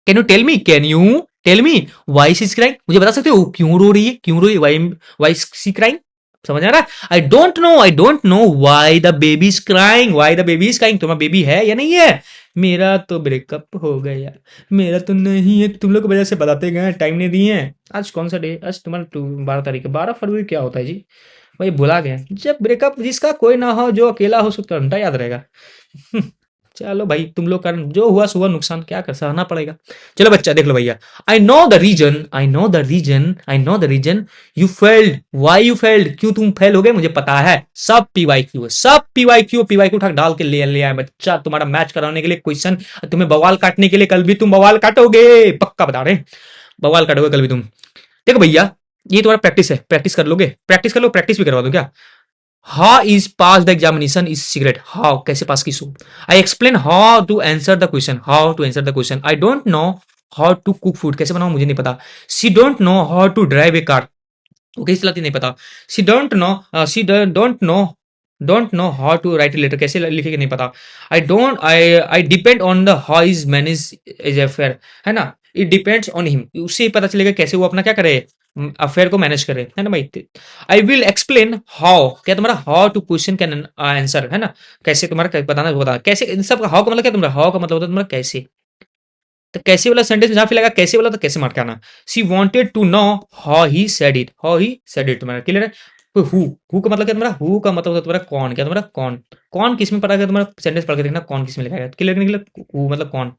[SPEAKER 1] Can you tell me why she crying, मुझे बता सकते हो क्यों रो रही है, वाई सी क्राइंग, समझ आ रहा है। I don't know why the baby is crying, तुम्हारा बेबी है या नहीं है। मेरा तो ब्रेकअप हो गया, मेरा तो नहीं है, तुम लोग की वजह से बताते गए, टाइम नहीं दिए हैं। आज कौन सा डे, आज तुम्हारा 12 तारीख है, 12 फरवरी क्या होता है जी, भाई भुला गया। जब ब्रेकअप जिसका कोई ना हो, जो अकेला हो उसको घंटा याद रहेगा। चलो भाई तुम लोग का जो हुआ सुबह नुकसान क्या कर सहना पड़ेगा। चलो बच्चा देख लो भैया। I know the reason you failed, why you failed, क्यों तुम फेल हो गए मुझे पता है। सब पीवाईक्यू है, सब पीवाईक्यू उठा डाल के ले आए बच्चा, तुम्हारा मैच कराने के लिए क्वेश्चन, तुम्हें बवाल काटने के लिए, कल भी तुम बवाल काटोगे, पक्का बता रहे, बवाल काटोगे कल भी तुम। देखो भैया ये तुम्हारा प्रैक्टिस है, प्रैक्टिस कर लोगे, प्रैक्टिस भी करवा दो क्या। How is pass the examination is secret. How कैसे पास की सो। I explain how to answer the question. I don't know how to cook food. कैसे बनाऊं मुझे नहीं पता। She don't know how to drive a car. वो कैसे चलाती नहीं पता। She don't know how to write a letter. कैसे लिखेगी नहीं पता। I depend on the how is manage is affair, है ना। It depends on him. उससे ही पता चलेगा कैसे वो अपना क्या करे, अफेयर को मैनेज करे, है ना भाई। आई विल एक्सप्लेन हाउ, क्या तुम्हारा how to question can answer, है ना, कैसे तुम्हारा बताना होता, कैसे इन सब का हाउ का मतलब क्या, तुम्हारा हाउ का मतलब होता है तुम्हारा कैसे। तो कैसे वाला सेंटेंस जहां पे लगा कैसे वाला, तो कैसे मार्क करना। She wanted to know how he said it, how he said it, तुम्हारा क्लियर है। तो हु का मतलब क्या, तुम्हारा हु का मतलब होता है तुम्हारा कौन, क्या तुम्हारा कौन, कौन किस में पढ़ा गया, तुम्हारा सेंटेंस पढ़ के देखना कौन किस में लिखा गया, क्लियर नहीं क्लियर, हु मतलब कौन।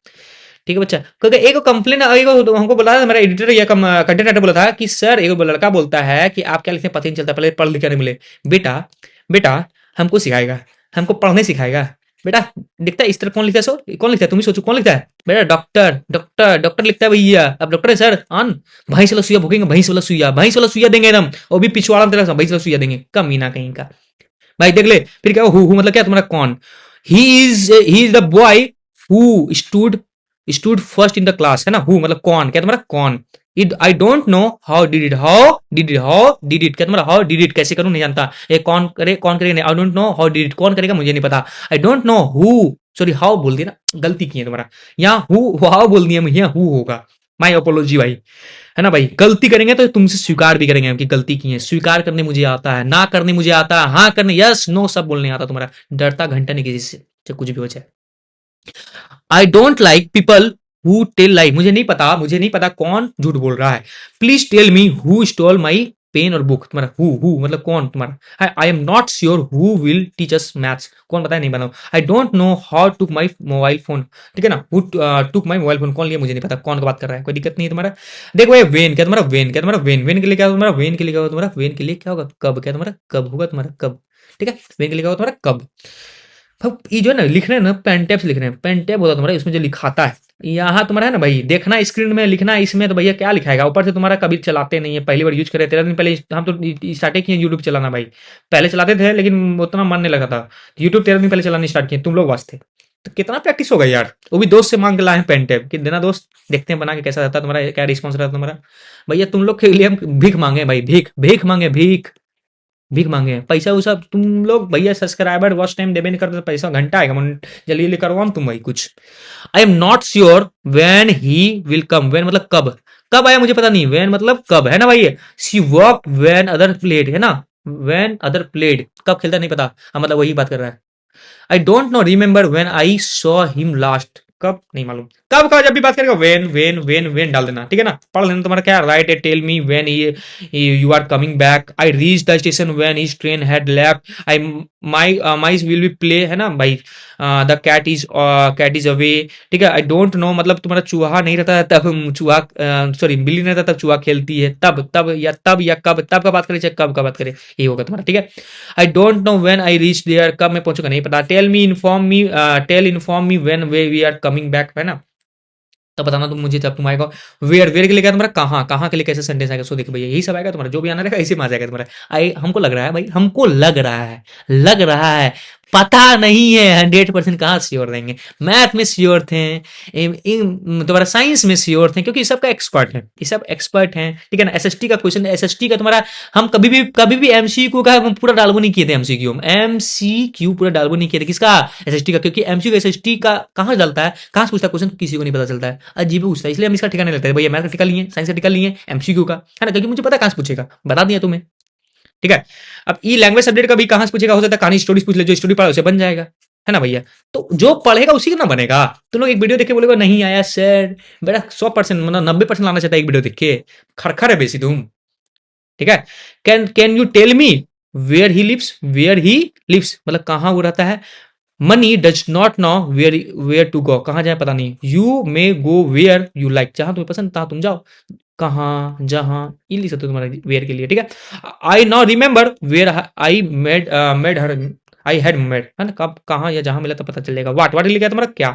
[SPEAKER 1] ठीक है बच्चा, क्योंकि एक कंप्लेन एक हमको बोला था मेरा एडिटर या कंटेंट राइटर बोला था कि सर एक लड़का बोलता है कि आप क्या लिखते हैं पता ही नहीं चलता, पहले पढ़ लिख नहीं मिले। बेटा बेटा हमको सिखाएगा, हमको पढ़ने सिखाएगा। बेटा दिखता है इस तरह, कौन लिखता है, सो कौन लिखता है, तुम ही सोचो कौन लिखता है। बेटा डॉक्टर डॉक्टर डॉक्टर लिखता है भैया, अब डॉक्टर है सर ऑन। भैंस वाला सुइया भूखेंगे, भैंस वाला सुइया देंगे एकदम, वो भी पिछवाड़ा तेरा भैंस वाला सुइया देंगे, कमीना कहीं का। भाई देख ले फिर क्या, हु मतलब क्या तुम्हारा कौन। He is the boy who stood stood first in the class, है ना, हु मतलब कौन, क्या तुम्हारा कौन। It I don't know how did it, क्या तुम्हारा हाउ डिड इट कैसे करूं नहीं जानता, ये कौन करे कौन करेगा, आई don't know how did it कौन करेगा मुझे नहीं पता। आई don't know who, sorry how बोल दिया ना, गलती की है तुम्हारा, यहाँ हु हाउ बोल दिया, यहाँ हु होगा। माई अपोलॉजी भाई, है ना भाई। गलती करेंगे तो तुमसे स्वीकार भी करेंगे कि गलती की है, स्वीकार करने मुझे आता है, ना करने मुझे आता है, हाँ करने यस नो सब बोलने आता तुम्हारा, डरता घंटा नहीं किसी से, चाहे कुछ भी हो जाए। I don't like people who tell lie, मुझे नहीं पता कौन झूठ बोल रहा है। Please tell me who stole my pen और बुक, तुम्हारा हु मतलब कौन तुम्हारा। I am not sure who will teach us maths, कौन बताए नहीं बताऊं। I don't know how took my mobile phone, ठीक है ना, who took my mobile phone कौन लिया मुझे नहीं पता, कौन का बात कर रहा है, कोई दिक्कत नहीं है तुम्हारा। देखो ये वेन क्या तुम्हारा, वेन के लिए क्या होगा तुम्हारा, वेन के लिए क्या होगा तुम्हारा, वेन के लिए क्या होगा कब, क्या तुम्हारा कब होगा तुम्हारा कब, ठीक है। वेन के लिए क्या होगा तुम्हारा कब। अब ये जो है ना लिख रहे हैं ना, पेन टैप से लिख रहे हैं, पेन टैप होता है तुम्हारा इसमें जो लिखाता है, यहाँ तुम्हारा है ना भाई, देखना स्क्रीन में लिखना इसमें, तो भैया क्या लिखाएगा ऊपर से, तुम्हारा कभी चलाते नहीं है, पहली बार यूज करे 13 दिन पहले हम तो स्टार्ट किए यूट्यूब चलाना भाई। पहले चलाते थे लेकिन उतना मन नहीं लगा था, यूट्यूब 13 दिन पहले चलाना स्टार्ट किए तुम लोग वास्ते। तो कितना प्रैक्टिस होगा यार, वो भी दोस्त से मांग के लाए हैं पेन टैप, कि देना दोस्त देखते हैं बना के कैसा रहता है तुम्हारा, क्या रिस्पॉन्स रहता है तुम्हारा। भैया तुम लोग के लिए हम भीख मांगे भाई, भीख भीख मांगे, भीख मांगे हैं पैसा वैसा, तुम लोग भैया सब्सक्राइबर वॉच टाइम देवे नहीं करते तो पैसा घंटा आएगा मन, जल्दी जल्दी करवाओ तुम भाई कुछ। आई am not sure when he will come, when मतलब कब, कब आया मुझे पता नहीं, वेन मतलब कब, है ना भाई। सी वॉक वेन अदर प्लेड, है ना, वेन अदर प्लेड कब खेलता नहीं पता, मतलब वही बात कर रहा है। I don't no remember when I saw him last, कब नहीं मालूम, कब का जब भी बात करेगा वेन डाल देना, ठीक है ना, पढ़ लेना तुम्हारा क्या राइट है। Tell me when you are coming back, I reach the station when his train had left, I mice will be play, है ना भाई। द कैट इज अवे, ठीक है। आई डोंट नो मतलब तुम्हारा चूहा नहीं रहता है तब चूहा, सॉरी बिल्ली नहीं रहता तब चूहा खेलती है, तब या कब, तब का बात करें चाहे कब का बात करें, ये होगा तुम्हारा, ठीक है। I don't know when I reach there, कब मैं पहुंचूंगा नहीं पता। Tell inform me when we are coming back, है ना, तो बताना तुम मुझे जब तुम आएगा। वेयर के लिए क्या तुम्हारा कहाँ, कहाँ के लिए कैसे सेंटेंस आएगा, सो देखो भैया यही सब आएगा तुम्हारा, जो भी आना रहेगा इसी में आ जाएगा तुम्हारा। आई हमको लग रहा है भाई, हमको लग रहा है पता नहीं है 100% कहाँ श्योर रहेंगे, मैथ में श्योर थे, तुम्हारा साइंस में श्योर थे, क्योंकि सबका एक्सपर्ट है, ये सब एक्सपर्ट हैं, ठीक है ना। एसएसटी का क्वेश्चन, एसएसटी का तुम्हारा, हम कभी भी एमसीक्यू का पूरा डालबो नहीं किए थे, एमसीक्यू पूरा डालबो नहीं किए थे, किसका, एसएसटी का, क्योंकि एमसीक्यू एसएसटी का कहाँ डालता है, कहाँ से पूछता है क्वेश्चन, किसी को नहीं पता चलता है, अजीब पूछता है, इसलिए हम इसका ठिकाना लेते हैं भैया, मैथ का टिका लिए, साइंस का टिका लिए, एमसीक्यू का, है ना, क्योंकि मुझे पता कहाँ से पूछेगा, बता दिया तुम्हें, ठीक है। अब ई लैंग्वेज सब्जेक्ट का भी कहां से पूछेगा, हो सकता है कहानी स्टोरीज पूछ ले, जो स्टोरी पढ़ा उसे बन जाएगा, है ना भैया। तो जो पढ़ेगा उसी का ना बनेगा। तुम लोग एक वीडियो देख के बोलेगा नहीं आया सर, बेटा 100% मतलब 90% लाना चाहता है एक वीडियो देख के, खरखर है बेसी तुम, ठीक है। Can you tell me where he lives मतलब कहाँ वो रहता है। Money does not know where to go, कहाँ जाए पता नहीं। You may go where you like, जहां तुम्हें पसंद तहां तुम जाओ, कहाँ जहां ये लिख सकते हो तुम्हारा वेयर के लिए, ठीक है। I now remember where I made her, I had made, है ना, कब कहाँ या जहां मिला तो पता चलेगा। वाट लिखा तुम्हारा क्या।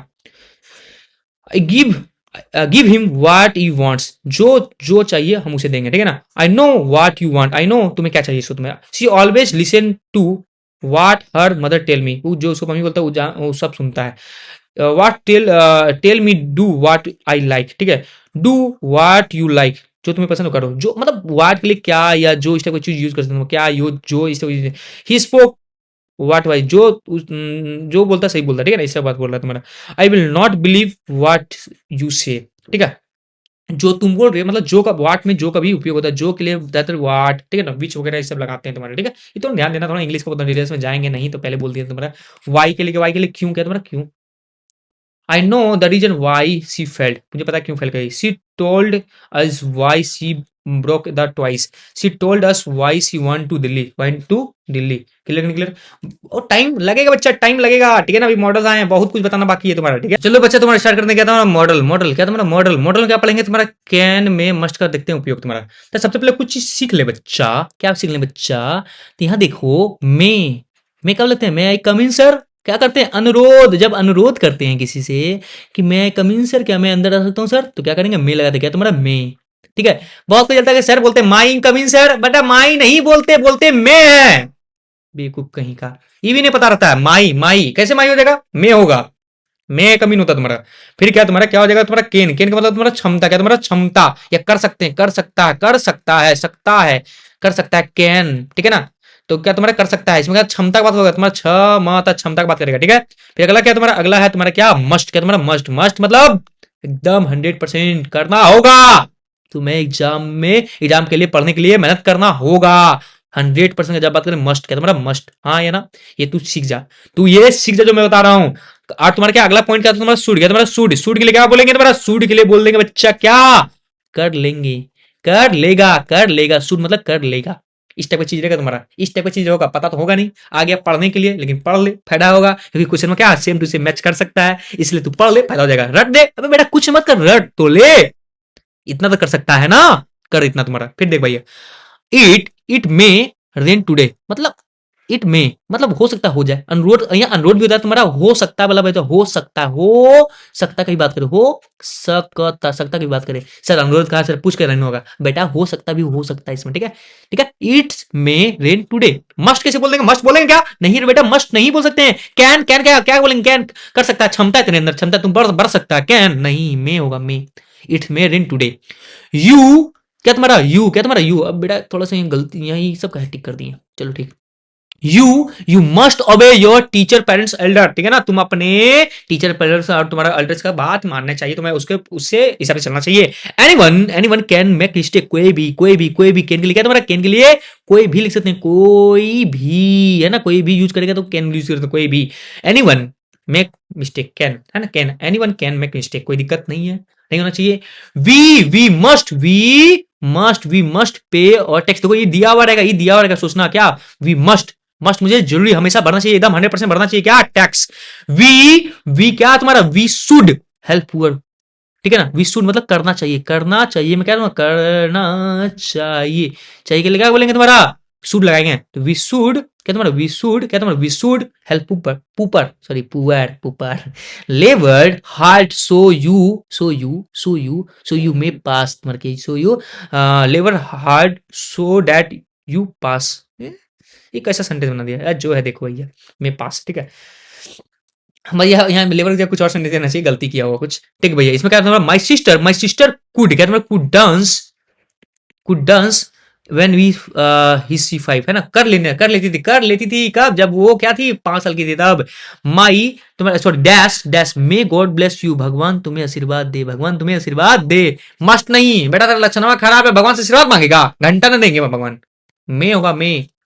[SPEAKER 1] I give him what you wants, जो चाहिए हम उसे देंगे, ठीक है ना। I know what you want, I know तुम्हें क्या चाहिए, सो तुम्हें। She always listen to what her mother tell me, वो जो उसको मम्मी बोलता है वो सब सुनता है। What tell me do what I like, ठीक है, डू वाट यू लाइक, जो तुम्हें पसंद हो करो, जो मतलब वाट के लिए क्या या जो इस टाइप की चीज यूज कर सकते हो, क्या जो इस टाइप ही स्पोक वाट वाइज, जो बोलता सही बोलता, ठीक है ना, इससे बात बोल रहा है तुम्हारा। I will not believe what you से, ठीक है। जो तुम बोल रहे हो मतलब जो का वाट में जो का भी उपयोग होता है, जो के लिए ज्यादातर वाट, ठीक है ना, विच वगैरह ये सब लगाते हैं तुम्हारे, ठीक है। ये तो ध्यान देना, थोड़ा इंग्लिश को डिटेल्स में जाएंगे नहीं, तो पहले बोल दिया तुम्हारा वाई के लिए क्यों, क्या तुम्हारा क्यों। I know the reason why she failed, मुझे पता है क्यों फेल गई। She told us why she broke the twice, she told us why she want to Delhi. Clear नहीं क्लियर? और टाइम लगेगा बच्चा, टाइम लगेगा, ठीक है ना। अभी मॉडल्स आए हैं, बहुत कुछ बताना बाकी है तुम्हारा, ठीक है। चलो बच्चा तुम्हारा स्टार्ट करने क्या था, मॉडल। मॉडल क्या तुम्हारा, मॉडल। मॉडल क्या पढ़ेंगे तुम्हारा, कैन में मस्ट का देखते हैं उपयोग तुम्हारा। तो सबसे पहले कुछ चीज सीख ले बच्चा। क्या सीख ले बच्चा, तो यहाँ देखो मैं कब लगते हैं, मैं आई कम इन सर, क्या करते हैं, अनुरोध। जब अनुरोध करते हैं किसी से कि मैं कम इन सर, क्या मैं अंदर आ सकता हूँ सर, तो क्या करेंगे, मैं लगाते हैं, क्या तुम्हारा मैं, ठीक है। बहुत को चलता है कि सर बोलते हैं माई कम इन सर, बेटा माई नहीं बोलते, बोलते मैं है। बेवकूफ कहीं का, ये भी नहीं पता रहता है। माई माई कैसे माई हो जाएगा, मैं होगा, मैं कम इन होता तुम्हारा। फिर क्या तुम्हारा क्या हो जाएगा, तुम्हारा केन। केन का मतलब तुम्हारा क्षमता, क्या तुम्हारा क्षमता, या कर सकते हैं, कर सकता है, कर सकता है, सकता है, कर सकता है, कैन, ठीक है ना। तो क्या तुम्हारा कर सकता है, इसमें क्या क्षमता का बात होगा, तुम्हारा क्षमता, क्षमता की बात करेगा, ठीक है। फिर अगला क्या तुम्हारा, अगला है तुम्हारा क्या, मस्ट। क्या तुम्हारा मस्ट, मस्ट मतलब एकदम 100% करना होगा। तुम्हें एग्जाम के लिए पढ़ने के लिए मेहनत करना होगा। 100% जब बात करें मस्ट, क्या तुम्हारा मस्ट, हाँ या ना। ये तू सीख जा, तू ये सीख जा जो मैं बता रहा हूँ। और तुम्हारा क्या अगला पॉइंट क्या था, तुम्हारा सूट। क्या तुम्हारा सूट, सूट के लिए क्या बोलेंगे, तुम्हारा सूट के लिए बोल देंगे बच्चा क्या, कर लेंगे, कर लेगा, कर लेगा। सूट मतलब कर लेगा। इस टाइप का चीज रहेगा तुम्हारा, इस टाइप का चीज होगा, पता तो होगा नहीं, आ गया पढ़ने के लिए, लेकिन पढ़ ले फायदा होगा, क्योंकि क्वेश्चन में क्या सेम टू सेम मैच कर सकता है, इसलिए तू पढ़ ले फायदा हो जाएगा। रट दे, अबे बेटा कुछ मत कर, रट तो ले, इतना तो कर सकता है ना, कर इतना तुम्हारा। फिर देख भैया, इट मे रेन टुडे मतलब इट मे मतलब हो सकता हो जाए। अनुरोध, यहाँ अनुरोध भी होता है तुम्हारा, हो सकता वाला भाई, तो हो सकता, हो सकता की बात करें, हो सकता, सकता की बात करें। सर अनुरोध कहा, सर पूछ कर रहने होगा, बेटा हो सकता भी हो सकता है इसमें, ठीक है, ठीक है। It's may rain today, must कैसे बोल देंगे, मस्ट बोलेंगे क्या, नहीं रे बेटा मस्ट नहीं बोल सकते हैं। कैन, कैन क्या क्या बोलेंगे, कैन कर सकता है, क्षमता है तेरे अंदर, क्षमता तुम बढ़ सकता है, कैन नहीं, मे होगा may. It's may rain today. You क्या तुम्हारा, यू क्या तुम्हारा, यू। अब बेटा थोड़ा सा गलती यही सब टिक कर दिए, चलो ठीक। यू मस्ट ओबे योर टीचर पेरेंट्स एल्डर, ठीक है ना। तुम अपने टीचर पेरेंट्स और तुम्हारा एल्डर्स का बात मानना चाहिए, तुम्हें उसके उससे हिसाब से चलना चाहिए। एनीवन कैन मेक मिस्टेक, कोई भी कैन के लिए क्या तुम्हारा, कैन के लिए कोई भी लिख सकते हैं, कोई भी है ना, कोई भी यूज करेगा तो कैन यूज करते हैं, कोई भी। एनीवन मेक मिस्टेक, कैन है ना, can, anyone can make mistake, कोई दिक्कत नहीं है, नहीं होना चाहिए। वी मस्ट पे और टैक्स, देखो ये दिया हुआ रहेगा, ये दिया हुआ रहेगा, सोचना क्या, वी मस्ट, मस्ट मुझे जरूरी हमेशा भरना चाहिए, एकदम 100% भरना चाहिए, क्या टैक्स। वी क्या तुम्हारा, वी शुड हेल्प पुअर, ठीक है ना। वी शुड मतलब करना चाहिए, करना चाहिए, मैं क्या करना चाहिए, चाहिए के लिए क्या बोलेंगे तुम्हारा, शुड लगाएंगे, तो वी शुड क्या तुम्हारा, वी शुड क्या तुम्हारा, we should help poor, poor sorry poor, poor laboured hard so you may pass, तुम्हारे के सो यू लेवर hard so that you pass. ये कैसा सेंटेंस बना दिया यार, जो है देखो भैया, मैं पास, ठीक है भैया। यहाँ लेवल का कुछ और सेंटेंस देना चाहिए, गलती किया हुआ कुछ, ठीक भैया। इसमें क्या है तुम्हारा, माई सिस्टर कुड, क्या तुम्हारा could dance when we he see five, है ना, कर लेती थी कब, जब वो क्या थी, 5 साल की थी तब। माई तुम्हारा sorry dash dash, may God bless you, भगवान तुम्हें आशीर्वाद दे, भगवान तुम्हें आशीर्वाद दे। मस्ट नहीं बेटा, तेरा लक्षण खराब है, भगवान से आशीर्वाद मांगेगा, घंटा ना देंगे भगवान। मे होगा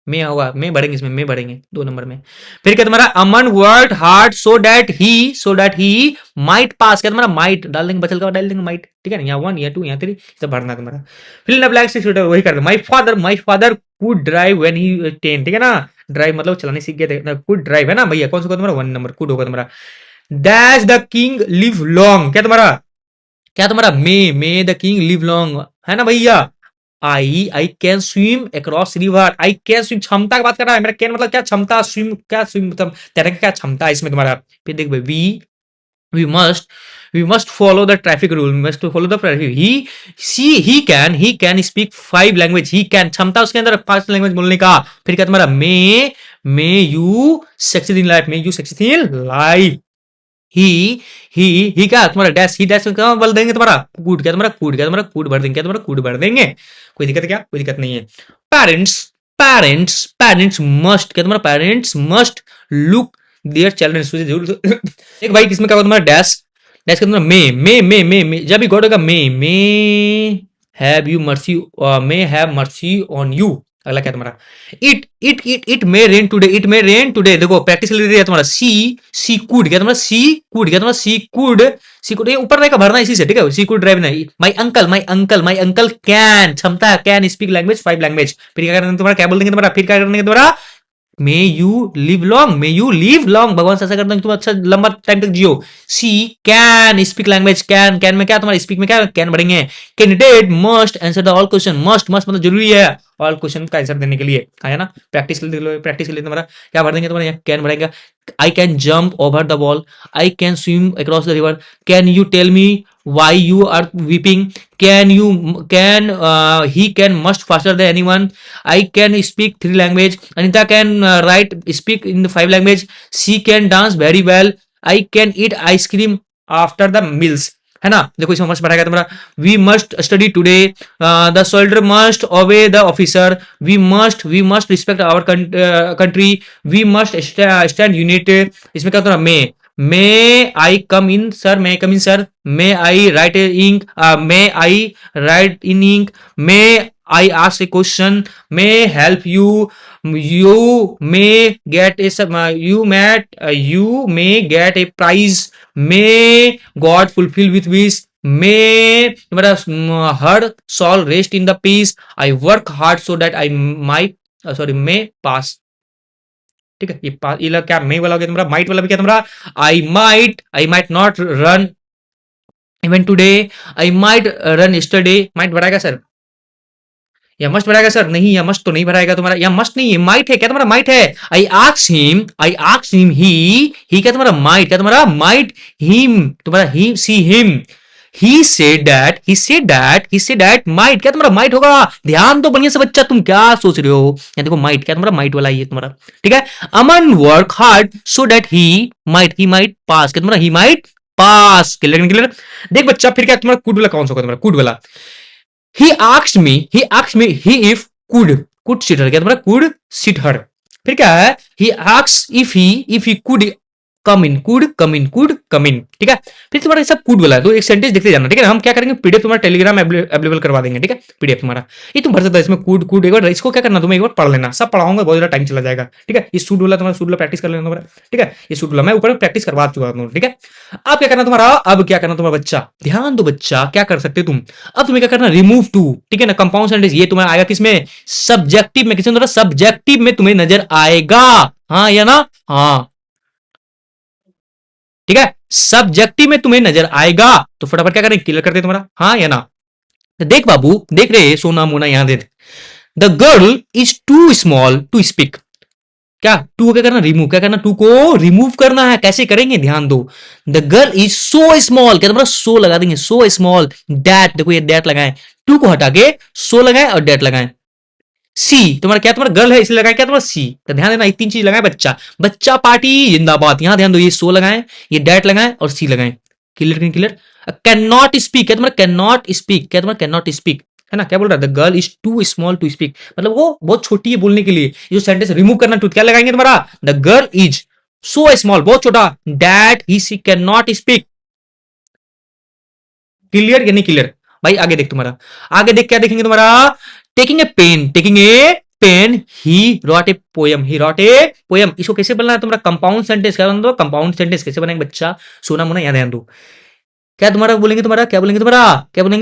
[SPEAKER 1] मे होगा, मे बढ़ेंगे इसमें, मे बढ़ेंगे 2 नंबर में। फिर क्या तुम्हारा, Aman word hard so that he might pass, क्या तुम्हारा माइट डाल देंगे, बचल का डाल देंगे माइट, ठीक है ना। यहाँ 1 यहाँ 2 यहाँ 3 सब भरना तुम्हारा। फिल इन द ब्लैंक्स वही कर दो। My father could drive when he 10, ठीक है ना। ड्राइव मतलब चलाने सीख गए थे, कुड ड्राइव है ना भैया, कौन सा होगा तुम्हारा, 1 नंबर कुड होगा तुम्हारा। Dash the king live long, क्या तुम्हारा मे द किंग लिव लॉन्ग, है ना भैया। आई can swim across river, I can swim क्षमता की बात कर रहा है, मेरा कैन मतलब क्या क्षमता, स्विम क्या, स्विम मतलब तैरने का क्या क्षमता है इसमें तुम्हारा। फिर देख भाई, we must follow the traffic rule, must follow the traffic. He can speak 5 language, he can क्षमता उसके अंदर 5 लैंग्वेज बोलने का। फिर क्या तुम्हारा, may you succeed in life, may you succeed in life. ही क्या तुम्हारा डैश, ही डैश क्या बोल देंगे तुम्हारा, कूड क्या तुम्हारा, कूड भर देंगे, क्या तुम्हारा कूड भर देंगे, कोई दिक्कत क्या, कोई दिक्कत नहीं है। पेरेंट्स मस्ट, क्या तुम्हारा parents must look their children, जरूर एक भाई किसमें क्या होगा तुम्हारा डैश, डैश के अंदर मे जब भी गॉड होगा may have you mercy, may have mercy on you. अगला क्या तुम्हारा, it may rain today, it may rain today. देखो प्रैक्टिस ले रही है तुम्हारा, सी कुड, क्या तुम्हारा सी कुड, क्या तुम्हारा सी कुड, ये ऊपर नहीं का भरना इसी से, ठीक है। सी कुड ड्राइव नहीं, माई अंकल कैन, क्षमता है, कैन स्पीक लैंग्वेज 5 लैंग्वेज। फिर क्या करना तुम्हारा, क्या बोल देंगे तुम्हारा, फिर क्या करने तुम्हारा, may you live long, may you live long, भगवान से ऐसा करते हैं तुम अच्छा लंबा टाइम तक जियो। सी कैन स्पीक लैंग्वेज, कैन में क्या तुम्हारा, स्पीक में क्या कैन बढ़ेंगे। Candidate must answer the all question, must मतलब जरूरी है ऑल क्वेश्चन का आंसर देने के लिए, है ना। प्रैक्टिस के लिए तुम्हारा क्या भर देंगे तुम्हारा, कैन भरेगा। I can jump over the wall, I can swim across the river, can you tell me why you are weeping, can he can must faster than anyone, I can speak 3 language, Anita can write speak in 5 language, she can dance very well, I can eat ice cream after the meals, है ना। देखो इसमें मस्त बढ़ाएगा तुम्हारा, we must study today, the soldier must obey the officer, we must respect our country, we must stand united. इसमें क्या तुम्हारा, may I come in sir, may come in sir, may I write ink, may I write in ink, may I ask a question, may help you, you may get you may get a prize, may God fulfill with wish, may तुम्हारा her soul rest in the peace, I work hard so that I might may pass, ठीक है। ये क्या may वाला हो गया तुम्हारा, might वाला भी क्या तुम्हारा, I might not run even today, I might run yesterday, might बढ़ाएगा सर, या मस्ट भराएगा सर, नहीं या मस्ट तो नहीं भराएगा तुम्हारा, या मस्ट नहीं है, माइट है, क्या तुम्हारा माइट है। आई आस्क्स हिम ही क्या तुम्हारा माइट, क्या तुम्हारा माइट, हिम तुम्हारा he see him, he said that might, क्या तुम्हारा माइट होगा। ध्यान तो बढ़िया से बच्चा, तुम क्या सोच रहे हो, या देखो माइट क्या तुम्हारा माइट वाला ही है तुम्हारा, ठीक है। Aman work hard so that he might pass, क्या तुम्हारा ही माइट पास, क्लियर। देख बच्चा फिर क्या तुम्हारा कुड वाला कौन सा होगा तुम्हारा, कुड वाला, he asked me he if could sit her, क्या तुम्हारा could sit her। फिर क्या है, he asks if he could come in, ठीक है। फिर तुम्हारा सब कूड वाला है, तो एक सेंटेंस देखते जाना, ठीक है। हम क्या करेंगे, पीडीएफ तुम्हारा टेलीग्राम अवेलेबल करवा देंगे, ठीक है। पीडीएफ तुम्हारा ये तुम भर सकते हो, इसमें कूड एक बार इसको क्या करना, तुम्हें एक बार पढ़ लेना, सब पढ़ाऊंगा, बहुत ज्यादा टाइम चला जाएगा, ठीक है। ये सूट वाला तुम्हारा सूट वाला प्रैक्टिस कर लेना तुम्हारा, ठीक है। ये सूट वाला मैं ऊपर प्रैक्टिस करवा चुका हूं, ठीक है। अब क्या करना तुम्हारा, अब क्या करना तुम्हारा बच्चा, ध्यान दो बच्चा, क्या कर सकते तुम, अब तुम्हें क्या करना, रिमूव टू, ठीक है ना। कंपाउंड सेंटेंस ये तुम्हें आएगा किसमें, सब्जेक्टिव में, किसमें, सब्जेक्टिव में तुम्हें नजर आएगा, हाँ या ना, हाँ ठीक है। सब्जेक्टिव में तुम्हें नजर आएगा, तो फटाफट क्या करें, क्लियर करते तुम्हारा, हाँ या ना। तो देख बाबू, देख रहे सोना मोना, यहां दे, the girl is too small to speak, क्या टू क्या करना, रिमूव, क्या करना, टू को रिमूव करना है, कैसे करेंगे ध्यान दो। The girl is so small, क्या तुम्हारा सो लगा देंगे, सो स्मॉल दैट, देखो ये दैट लगाए, टू को हटा के सो लगाए और दैट लगाए। सी तुम्हारा क्या, तुम्हारा गर्ल है इसलिए लगाए क्या तुम्हारा सी, तो ध्यान देना, ये 3 चीज लगाए, बच्चा पार्टी जिंदाबाद, यहां ध्यान दो, ये सो लगाए, ये डैट लगाए और सी लगाए, क्लियर। कैन नॉट स्पीक, क्या तुम्हारा कैन नॉट स्पीक, क्या तुम्हारा कैन नॉट स्पीक, है ना। क्या बोल रहा है, the girl is too small to speak, मतलब वो बहुत छोटी है बोलने के लिए, ये जो सेंटेंस रिमूव करना, टू क्या लगाएंगे तुम्हारा, the girl is so small बहुत छोटा, that he she can not speak, clear या नहीं क्लियर भाई। आगे देख तुम्हारा, आगे देख क्या देखेंगे तुम्हारा, taking a pen he wrote a poem, इसको कैसे बनना है तुम्हारा, कंपाउंड सेंटेंस, क्या बना, कंपाउंड सेंटेंस कैसे बनाएंगे बच्चा, सोना मोना, ध्यान दो। क्या तुम्हारा बोलेंगे, क्या बोलेंगे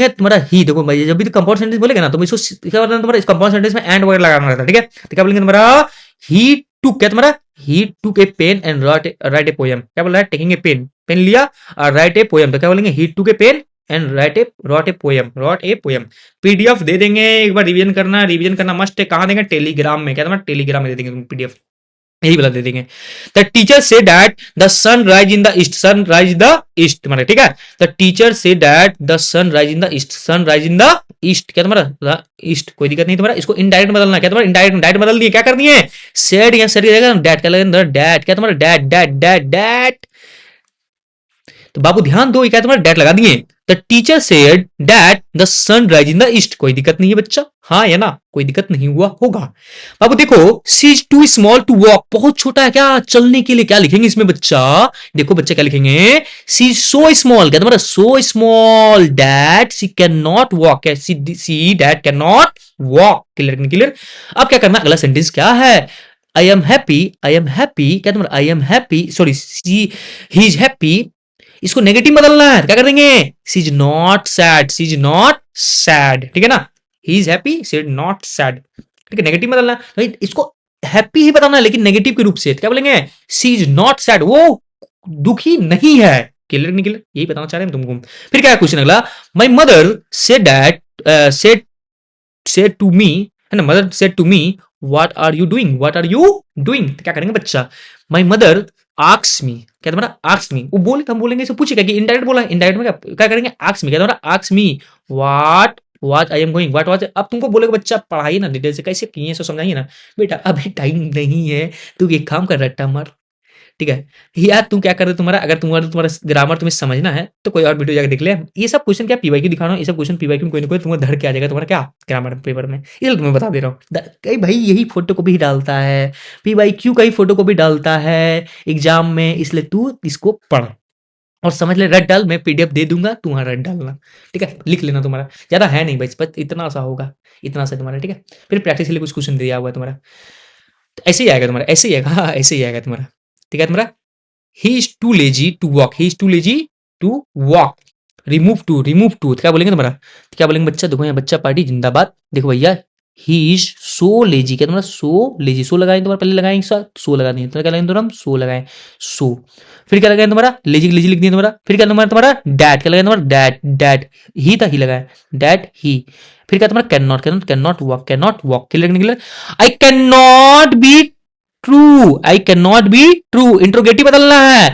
[SPEAKER 1] तुम्हारा ही, देखो भाई जब भी कंपाउंड सेंटेंस बोलेगा ना, तो इसको क्या करना तुम्हारा, इस कंपाउंड सेंटेंस में एंड वगैरह लगाना रहता है, ठीक है। तो क्या बोलेंगे तुम्हारा, ही टुक, क्या तुम्हारा he took a pen and write a poem, क्या बोल रहा है, टेकिंग ए पेन लिया और राइट ए पोयम, तो क्या बोलेंगे, he took a pen and wrote a poem. PDF दे देंगे, एक बार रिवीजन करना मस्ट है, कहां देंगे, टेलीग्राम में, क्या तुम्हारा टेलीग्राम में दे देंगे पीडीएफ, यही वाला दे देंगे। The teacher say that the sun rise in the east, तुम्हारा ठीक है। The teacher say that the sun rise in the east, क्या तुम्हारा ईस्ट, कोई दिक्कत नहीं तुम्हारा, इसको इनडायरेक्ट बदलना, क्या तुम्हारा डायरेक्ट बदल दिए, क्या कर दिए, सेड या सर डैट, क्या लगेगा डैट, क्या तुम्हारा डैट। तो बाबू ध्यान दो, क्या तुम्हारा डैट लगा दिए, the teacher said that the sun rise in the east. कोई दिक्कत नहीं है बच्चा, हाँ या ना, कोई दिक्कत नहीं हुआ होगा। बाबू देखो, she is too small to walk, बहुत छोटा है क्या चलने के लिए, क्या लिखेंगे इसमें बच्चा? देखो बच्चा क्या लिखेंगे, सी इज सो स्मॉल, क्या तुम्हारा so small that she can not walk, she that can not walk. Clear clear. अब क्या करना, अगला सेंटेंस क्या है, I am happy, I am happy, क्या तुम्हारा I am happy, sorry she he is happy, इसको नेगेटिव बदलना है, क्या कर देंगे, she is not sad, she is not sad, ठीक है ना, he is happy, she is not sad, ठीक है, नेगेटिव बदलना है, तो इसको हैप्पी ही बताना है लेकिन नेगेटिव के रूप से, क्या बोलेंगे, सी इज नॉट सैड, वो दुखी नहीं है। क्लियर नहीं क्लियर, यही बताना चाह रहे हैं तुमको। फिर क्या क्वेश्चन अगला, my mother said that said to me, है ना, mother said to me what are you doing, what are you doing, क्या करेंगे बच्चा, माई मदर आस्क्स मी, क्या तुम्हारा आस्क्स मी, वो बोले हम बोलेंगे इसे पूछेगा कि इनडायरेक्ट बोला है, इनडायरेक्ट में क्या करेंगे, आस्क्स मी, क्या तुम्हारा asks me what what I am going, what what, अब तुमको बोलेगा बच्चा पढ़ाइए ना डिटेल से, कैसे किए सो समझाइए ना बेटा, अभी टाइम नहीं है, तू एक काम कर रट्टा मार, ठीक है यार, तुम क्या कर रहे हो, तुम्हारा अगर तुम्हारा ग्रामर तुम्हें समझना है तो कोई और वीडियो जाकर देख ले, ये सब क्वेश्चन क्या पीवाईक्यू दिखा रहा हूँ, ये सब क्वेश्चन पीवाईक्यू में कोई ना कोई तुम्हारा धर के आ जाएगा तुम्हारा क्या ग्रामर पेपर में, इसलिए तुम्हें बता दे रहा हूँ, कई भाई यही फोटो कॉपी डालता है, पीवाईक्यू का ही फोटो कॉपी डालता है एग्जाम में, इसलिए तू इसको पढ़ और समझ ले, रट डाल, मैं पीडीएफ दे दूंगा, तू वहां रट डालना, ठीक है, लिख लेना, तुम्हारा ज्यादा है नहीं भाई, बस इतना सा होगा, इतना सा तुम्हारा, ठीक है, फिर प्रैक्टिस के लिए कुछ क्वेश्चन दिया हुआ है तुम्हारा, तो ऐसे ही आएगा तुम्हारा, ऐसे ही आएगा, हाँ ऐसे ही आएगा तुम्हारा, ठीक है तुम्हारा, he is too lazy to walk, he is too lazy to walk, remove to क्या बोलेंगे तुम्हारा, तो क्या बोलेंगे बच्चा, देखो यहाँ बच्चा पार्टी जिंदाबाद, देखो भैया he is so lazy, क्या तुम्हारा so lazy, सो लगाएंगे तुम्हारा, पहले लगाएंगे सो लगा दिए, तो क्या लगाएंगे तुम्हारा, सो लगाए सो, फिर क्या लगाएंगे तुम्हारा, लेजी लेजी लिख दिया तुम्हारा, फिर क्या तुम्हारा डैट, क्या लगाएंगे तुम्हारा डैट, डैट ही था, ही लगाया डैट ही, फिर क्या तुम्हारा can not walk, clear, I can not be true, I can not be true, interrogative बदलना है,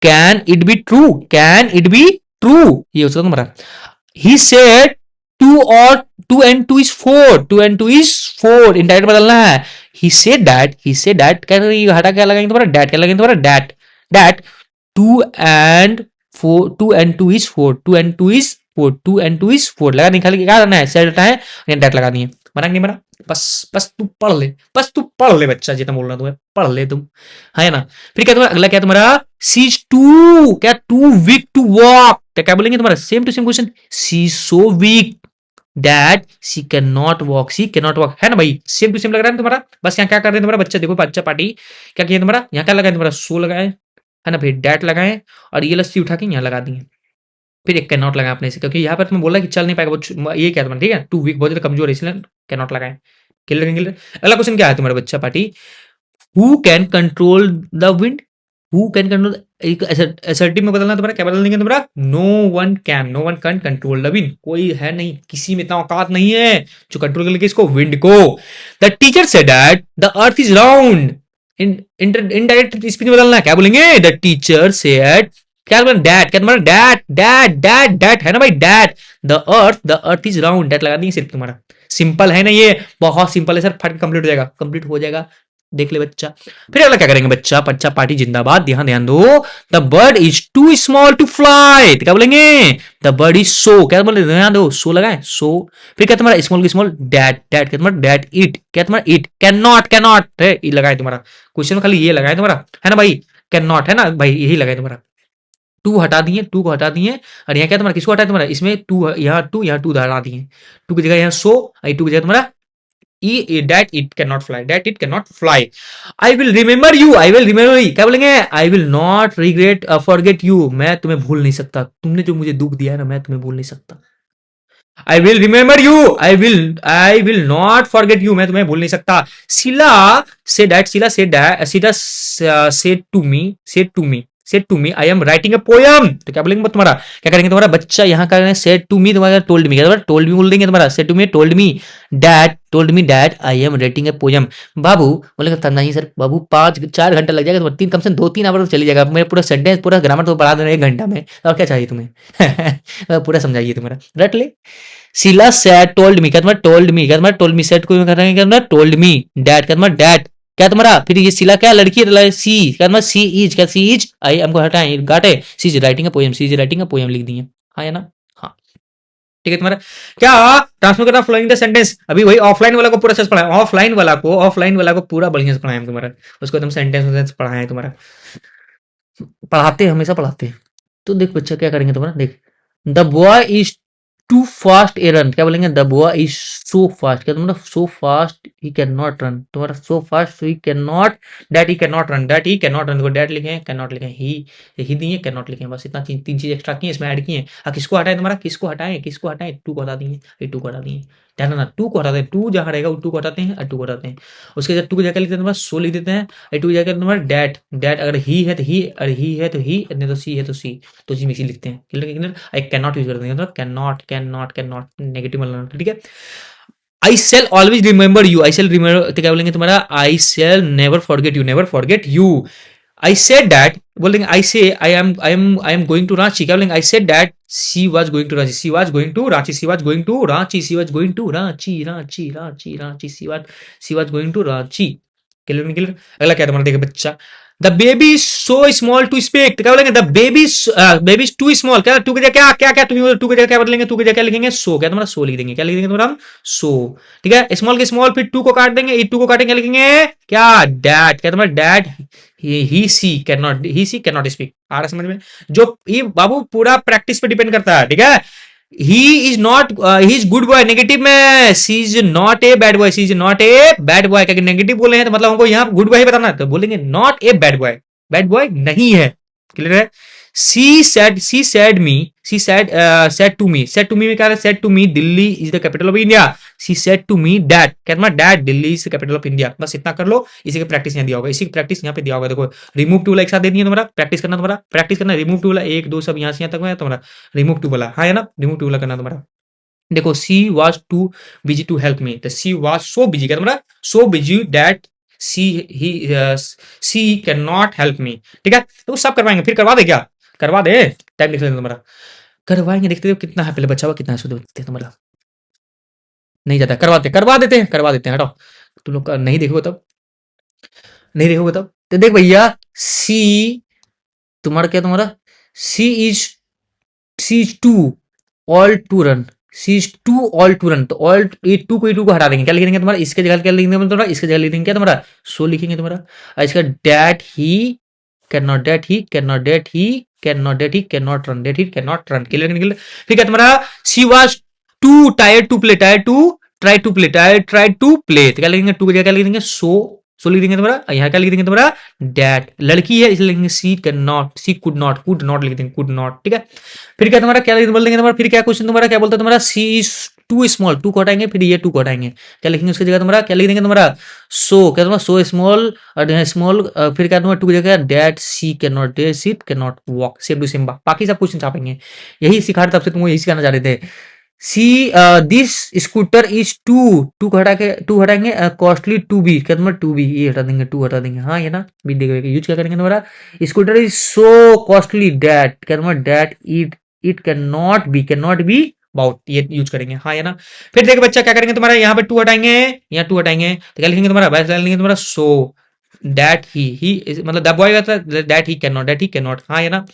[SPEAKER 1] can it be true, can it be true, ये हो सकता तुम्हारा, ही सेड टू और two and two is four, two and two is four, indirect बदलना है, ही said that, क्या हटा क्या लगाएंगे तुम्हारा डैट, क्या लगाएंगे तुम्हारा that, that two and four, two and two is four, two and two is four, two and two is four लगा निकाल के क्या करना है, सेड हटा है, डैट लगा दिए, बना नहीं बना, बस तू पढ़ ले, बस तू पढ़ ले बच्चा, जितना बोल रहा तुम्हें पढ़ ले तुम, है ना। फिर क्या तुम्हारा अगला, क्या तुम्हारा सी इज टू, क्या टू वीक टू वॉक, क्या बोलेंगे तुम्हारा, same to same question, she so weak that she can not walk, she can not walk, है ना भाई, सेम टू सेम लग रहा है तुम्हारा, बस यहाँ क्या कर रहे हैं तुम्हारा बच्चा, देखो बच्चा पार्टी क्या किया तुम्हारा, यहाँ क्या लगाए तुम्हारा, सो लगाए, है ना भाई, डैट लगाए और ये लस्सी उठा के यहाँ लगा दिए, फिर एक कैन नॉट लगाए अपने से, क्योंकि यहाँ पर तुम्हें बोला कि चल नहीं पाएगा, ये क्या तुम्हारा, ठीक है, टू वीक बहुत ज्यादा कमजोर है, इसलिए कैन नॉट लगाए, क्लियर। अगला क्वेश्चन क्या है तुम्हारा बच्चा party, who can control the wind, who can control, assertive में बदलना तुम्हारा, क्या बदल देंगे तुम्हारा, no one can control the wind, कोई है नहीं, किसी में इतना औकात नहीं है जो कंट्रोल कर लेके इसको, विंड को, the teacher said that the earth is round, indirect speech में बदलना, क्या बोलेंगे, द टीचर सेड, क्या बोला डैट, क्या तुम्हारा डैट है ना भाई, that the earth is round, that लगा देंगे सिर्फ तुम्हारा, सिंपल है ना, ये बहुत सिंपल है सर, फट कंप्लीट हो जाएगा, देख ले बच्चा। फिर अगला क्या करेंगे बच्चा, बच्चा पार्टी जिंदाबाद, ध्यान दो, the bird is too small to fly, क्या बोलेंगे, द बर्ड इज सो, क्या बोले ध्यान दो, सो लगाए सो, फिर क्या तुम्हारा स्मॉल डैट, क्या तुम्हारा डैट इट, क्या तुम्हारा इट, कैन नॉट लगाए तुम्हारा, क्वेश्चन में खाली ये लगाए तुम्हारा, है ना भाई, कैन नॉट है ना भाई, यही लगाए तुम्हारा, टू हटा दिए, टू को हटा दिए, और यहाँ क्या तुम्हारा किसको हटा तुम्हारा, इसमें टू, यहाँ टू हटा दिए, टू की जगह यहाँ सो, टू की जगह तुम्हारा that it cannot fly, I will remember you, क्या बोलेंगे, I will not forget you, मैं तुम्हें भूल नहीं सकता, तुमने जो मुझे दुख दिया है ना, मैं तुम्हें भूल नहीं सकता, I will remember you, I will not forget you, मैं तुम्हें भूल नहीं सकता, Sheila said to me I am writing a poem, तो क्या बोलेंगे तुम्हारा, क्या करेंगे तुम्हारा बच्चा, यहाँ करेंगे said to me, तुम्हारा told me, क्या told me बोल देंगे तुम्हारा, said to me, told me that I am writing a poem, बाबू बोलेगा नहीं सर बाबू 4 घंटा लग जाएगा, तुम्हारा कम से 2-3 आवर तो चली जाएगा, मेरा पूरा सेंटेंस पूरा ग्रामर तो पढ़ा देना 1 घंटा में, और क्या चाहिए तुम्हें पूरा समझाइए तुम्हारा, रट ले, शीला सेड टोल्ड मी, क्या तुम्हारा टोल्ड मी, क्या तुम्हारा टोल्ड मी, सेड को करेंगे क्या तुम्हारा टोल्ड मी, डैड क्या तुम्हारा डैड, क्या तुम्हारा, फिर ये शीला क्या लड़की, सी क्या तुम्हारा सी इज, क्या सी इज, आई हमको हटाए गाटे, सी इज राइटिंग अ पोएम लिख दिए, हाँ या ना? हाँ, ठीक है तुम्हारा। क्या ट्रांसफर करना फ्लोइंग द सेंटेंस, अभी वही ऑफलाइन वाला को पूरा सच पढ़ाया, ऑफलाइन वाला को पूरा बढ़िया से पढ़ाया तुम्हारा, उसको एकदम सेंटेंस पढ़ाया है तुम्हारा, पढ़ाते हैं, हमेशा पढ़ाते हैं। तो देख बच्चा क्या करेंगे तुम्हारा, देख the boy is too fast a run, क्या बोलेंगे, the boy is so fast, क्या तुम्हारा, so fast he can not run, तुम्हारा so fast he can not, that he can not run, that he can not run, देखो that लिखे हैं, can not लिखे हैं, ही दिए, कैन नॉट लिखे हैं, बस इतना तीन चीज एक्स्ट्रा की है, इसमें ऐड किए हैं। किसको हटाए तुम्हारा, किसको हटाए, टू को हटा दिए, ये टू को हटा दिए, ध्यान ना, टू को हटाते हैं, टू जहाँ रहेगा वो टू को हटाते हैं और टू को हटाते हैं। उसके बाद टू को जाकर लिखते हैं तुम्हारा सो लिख देते हैं, टू की जगह तुम्हारा डैट, अगर ही है तो ही, और ही है तो ही, नहीं तो सी है तो सी, तो जी में सी लिखते हैं, clear. I can not use कर देंगे, मतलब कैन नॉट नेगेटिव वाला, ठीक है। I shall always remember you, I shall remember तो क्या बोलेंगे तुम्हारा, I shall never forget you. I said that बोलेंगे, I am going to Ranchi, क्या बोलेंगे, I said that she was going to Ranchi, she was going to Ranchi, she was going to Ranchi, she was going to Ranchi, Ranchi, she was going to Ranchi, clear. अगला क्या तुम्हारा, देखिए बच्चा, the baby is so small to speak, क्या बोलेंगे, the baby is too small, क्या too की जगह क्या टू की जगह क्या बदलेंगे, टू की जगह क्या लिखेंगे, सो, क्या तुम्हारा सो लिख देंगे, क्या लिख देंगे तुम्हारा, सो, ठीक है। स्मॉल के स्मॉल, फिर टू को काट देंगे, टू को काटेंगे, क्या लिखेंगे, क्या डैड, क्या तुम्हारा dad, he she can not speak, आ रहा समझ में। जो ये बाबू पूरा प्रैक्टिस पे डिपेंड करता है, ठीक है। He is good boy, negative में she is not a bad boy, she is not a bad boy, क्या नेगेटिव बोले हैं तो मतलब हमको यहाँ गुड बॉय ही बताना है, तो बोलेंगे नॉट ए बैड बॉय नहीं है, क्लियर है। सेड टू मी में क्या है, said to me Delhi is the capital of India, she said to me that, क्या तुम्हारा that Delhi is the capital of India, बस इतना कर लो। इसी की प्रैक्टिस यहाँ दिया होगा, इसी की प्रैक्टिस यहाँ पे दिया होगा, देखो रिमूव टू वाला एक साथ दे दिए तुम्हारा, प्रैक्टिस करना रिमूव टू वाला, एक दो सब यहाँ से यहाँ तक है तुम्हारा, रिमूव टू वाला, हाँ है ना, रिमूव टू वाला करना तुम्हारा। देखो she was too busy to help me, तो सी वॉज सो बिजी, क्या तुम्हारा, so busy that she can not help me, ठीक है। तो सब करवाएंगे, फिर करवा दे, क्या करवा दे, टाइम लिख लेना तुम्हारा, करवाएंगे, देखते हो कितना है, पहले बच्चा हुआ कितना है, देखते हैं तुम्हारा, नहीं जाता, करवा देते हैं, हटाओ, तुम लोग नहीं देखोगे तब, तो देख भैया, सी तुम्हारा क्या, तुम्हारा she is too all to run, she is too all to run, तो ऑल ये टू को हटा देंगे, क्या लिखेंगे तुम्हारा, इसके जगह क्या लिखेंगे तुम्हारा, इसके जगह लिखेंगे क्या तुम्हारा, सो लिखेंगे तुम्हारा, और इसका that he can not, can not run, clear. फिर क्या तुम्हारा, she was too tired to play, try to play, तो क्या लिखेंगे, टू की जगह क्या लिखेंगे, सो लिख देंगे तुम्हारा, यहाँ क्या लिख देंगे तुम्हारा, डैट, लड़की है इसलिए लिखेंगे she can not, she could not लिख देंगे, कुड नॉट, ठीक है। फिर क्या तुम्हारा क्या बोल देंगे तुम्हारा, फिर क्या क्वेश्चन तुम्हारा क्या बोलता है तुम्हारा, she is too small, to को हटाएंगे, फिर ये टू को हटाएंगे, क्या लिखेंगे उसकी जगह तुम्हारा, क्या लिख देंगे तुम्हारा, सो, क्या तुम्हारा सो स्मॉल, और स्मॉल, फिर क्या तुम्हारा टू की जगह that she can not, that she can not walk, same to same, बाकी सब क्वेश्चन छापेंगे, यही सिखा रहे, तब से तुमको यही सिखाना चाह रहे थे। She this scooter is too को हटा के, टू हटाएंगे, कॉस्टली टू बी, क्या तुम्हारा टू बी, ये हटा देंगे, टू हटा देंगे, हाँ ये ना, बी देगा, यूज क्या करेंगे तुम्हारा, scooter is so costly that, क्या तुम्हारा that it can not be bought, ये यूज करेंगे, हाँ ये ना। फिर देखो बच्चा क्या करेंगे तुम्हारा, यहाँ पे टू हटाएंगे, यहाँ टू हटाएंगे, तो क्या लिखेंगे तुम्हारा, वैसे लिखेंगे तुम्हारा सो दैट ही मतलब the boy that he can not, हाँ है ना।